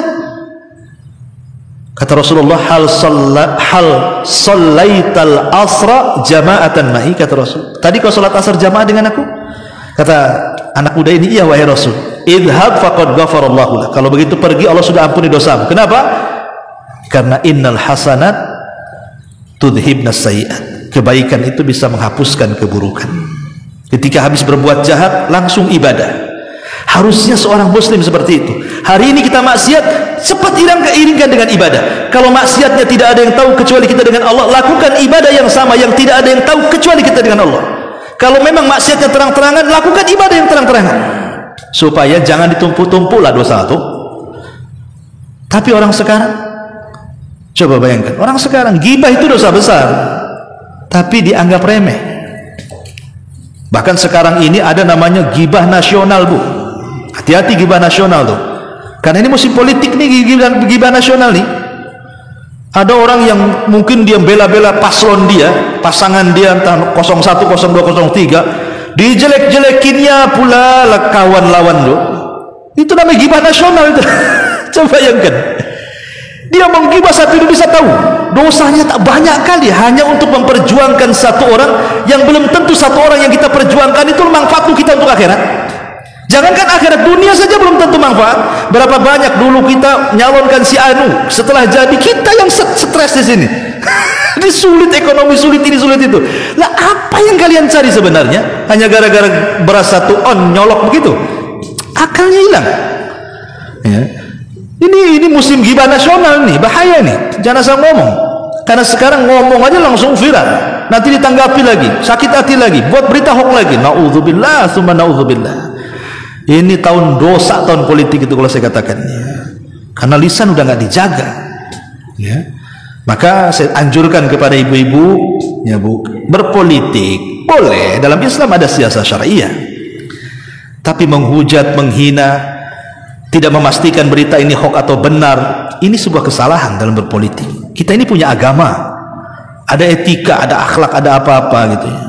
Speaker 2: Kata Rasulullah, hal sallaital asra jama'atan ma'i. Kata Rasul, tadi kau salat asar jamaah dengan aku? Kata anak muda ini, iya wahai Rasul. Idhab faqad ghafarallahu lak. Kalau begitu pergi, Allah sudah ampuni dosamu. Kenapa? Karena innal hasanat tudhibnas sayyi'at. Kebaikan itu bisa menghapuskan keburukan. Ketika habis berbuat jahat, langsung ibadah. Harusnya seorang muslim seperti itu. Hari ini kita maksiat, cepat iringkan dengan ibadah. Kalau maksiatnya tidak ada yang tahu kecuali kita dengan Allah, lakukan ibadah yang sama yang tidak ada yang tahu kecuali kita dengan Allah. Kalau memang maksiatnya terang-terangan, lakukan ibadah yang terang-terangan, supaya jangan ditumpuk-tumpuk lah dosa itu. Tapi orang sekarang, coba bayangkan, orang sekarang ghibah itu dosa besar, tapi dianggap remeh. Bahkan sekarang ini ada namanya ghibah nasional, Bu. Hati-hati ghibah nasional tuh. Karena ini musim politik nih, ghibah nasional nih. Ada orang yang mungkin dia bela-bela paslon dia, pasangan dia entah 01, 02, 03, dijelek-jelekinnya pula kawan lawan lo. Itu namanya ghibah nasional itu. Coba bayangkan. Dia menggibah satu Indonesia, tahu dosanya tak banyak kali, hanya untuk memperjuangkan satu orang yang belum tentu satu orang yang kita perjuangkan itu manfaat kita untuk akhirat. Jangankan akhirat, dunia saja belum tentu manfaat. Berapa banyak dulu kita nyalonkan si Anu, setelah jadi kita yang stres di sini. Ini sulit ekonomi, sulit ini, sulit itu. Lah apa yang kalian cari sebenarnya? Hanya gara-gara beras satu on nyolok begitu? Akalnya hilang. Ya. Ini musim ghibah nasional nih, bahaya nih. Jangan asal ngomong. Karena sekarang ngomong aja langsung viral. Nanti ditanggapi lagi, sakit hati lagi, buat berita hoax lagi. Nauzubillah, tsumma nauzubillah. Ini tahun dosa, tahun politik itu kalau saya katakan, ya. Karena lisan udah nggak dijaga, ya. Maka saya anjurkan kepada ibu-ibu, ya Bu, berpolitik boleh, dalam Islam ada siasat syariah. Tapi menghujat, menghina, tidak memastikan berita ini hoax atau benar, ini sebuah kesalahan dalam berpolitik. Kita ini punya agama, ada etika, ada akhlak, ada apa-apa gitu ya.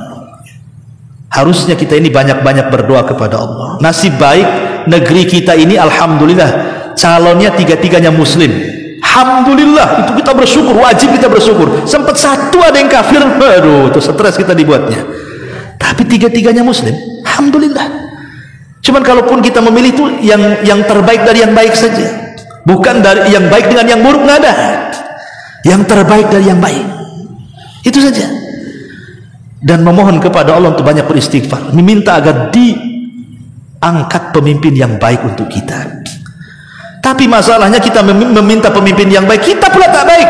Speaker 2: Harusnya kita ini banyak-banyak berdoa kepada Allah. Nasib baik negeri kita ini, alhamdulillah, calonnya tiga-tiganya muslim. Alhamdulillah, itu kita bersyukur, wajib kita bersyukur. Sempat satu ada yang kafir, aduh, itu stres kita dibuatnya. Tapi tiga-tiganya muslim, alhamdulillah. Cuman kalaupun kita memilih itu yang terbaik dari yang baik saja, bukan dari yang baik dengan yang buruk, nggak ada. Yang terbaik dari yang baik, itu saja. Dan memohon kepada Allah untuk banyak beristighfar, meminta agar diangkat pemimpin yang baik untuk kita. Tapi masalahnya kita meminta pemimpin yang baik, kita pula tak baik.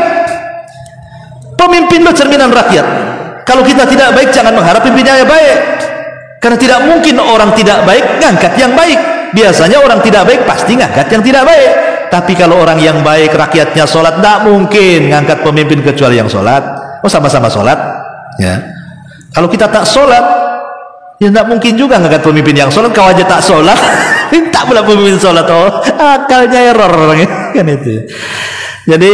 Speaker 2: Pemimpin lo cerminan rakyat. Kalau kita tidak baik, jangan mengharap pimpinannya baik. Karena tidak mungkin orang tidak baik ngangkat yang baik. Biasanya orang tidak baik pasti ngangkat yang tidak baik. Tapi kalau orang yang baik, rakyatnya sholat, tidak mungkin ngangkat pemimpin kecuali yang sholat. Oh, sama-sama sholat, ya. Kalau kita tak sholat, ya tidak mungkin juga ngangkat pemimpin yang sholat. Kau aja tak sholat, minta pula pemimpin sholat. Oh, akalnya error orangnya, kan itu. Jadi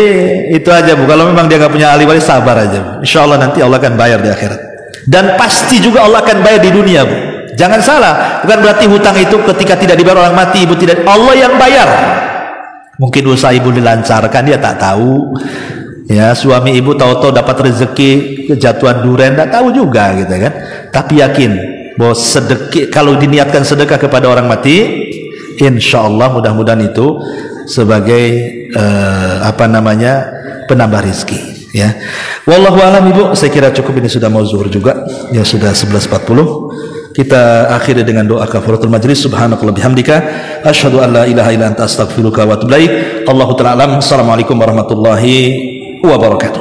Speaker 2: itu aja Bu. Kalau memang dia nggak punya ahli waris, sabar aja. Insya Allah nanti Allah akan bayar di akhirat. Dan pasti juga Allah akan bayar di dunia, Bu. Jangan salah, bukan berarti hutang itu ketika tidak dibayar orang mati, ibu tidak. Allah yang bayar. Mungkin usaha ibu dilancarkan, dia tak tahu. Ya, suami ibu tahu-tahu dapat rezeki kejatuhan duren, tak tahu juga gitu kan. Tapi yakin bahwa sedekah, kalau diniatkan sedekah kepada orang mati, insya Allah mudah-mudahan itu sebagai penambah rezeki, ya. Wallahu a'lam. Ibu, saya kira cukup, ini sudah mau zuhur juga, ya sudah 11.40. Kita akhiri dengan doa kafaratul majlis. Subhanakallah bihamdika, asyhadu an la ilaha illa anta astaghfiruka wa atubu ilaik. Allahu ta'ala alam. Assalamualaikum warahmatullahi wabarakatuh.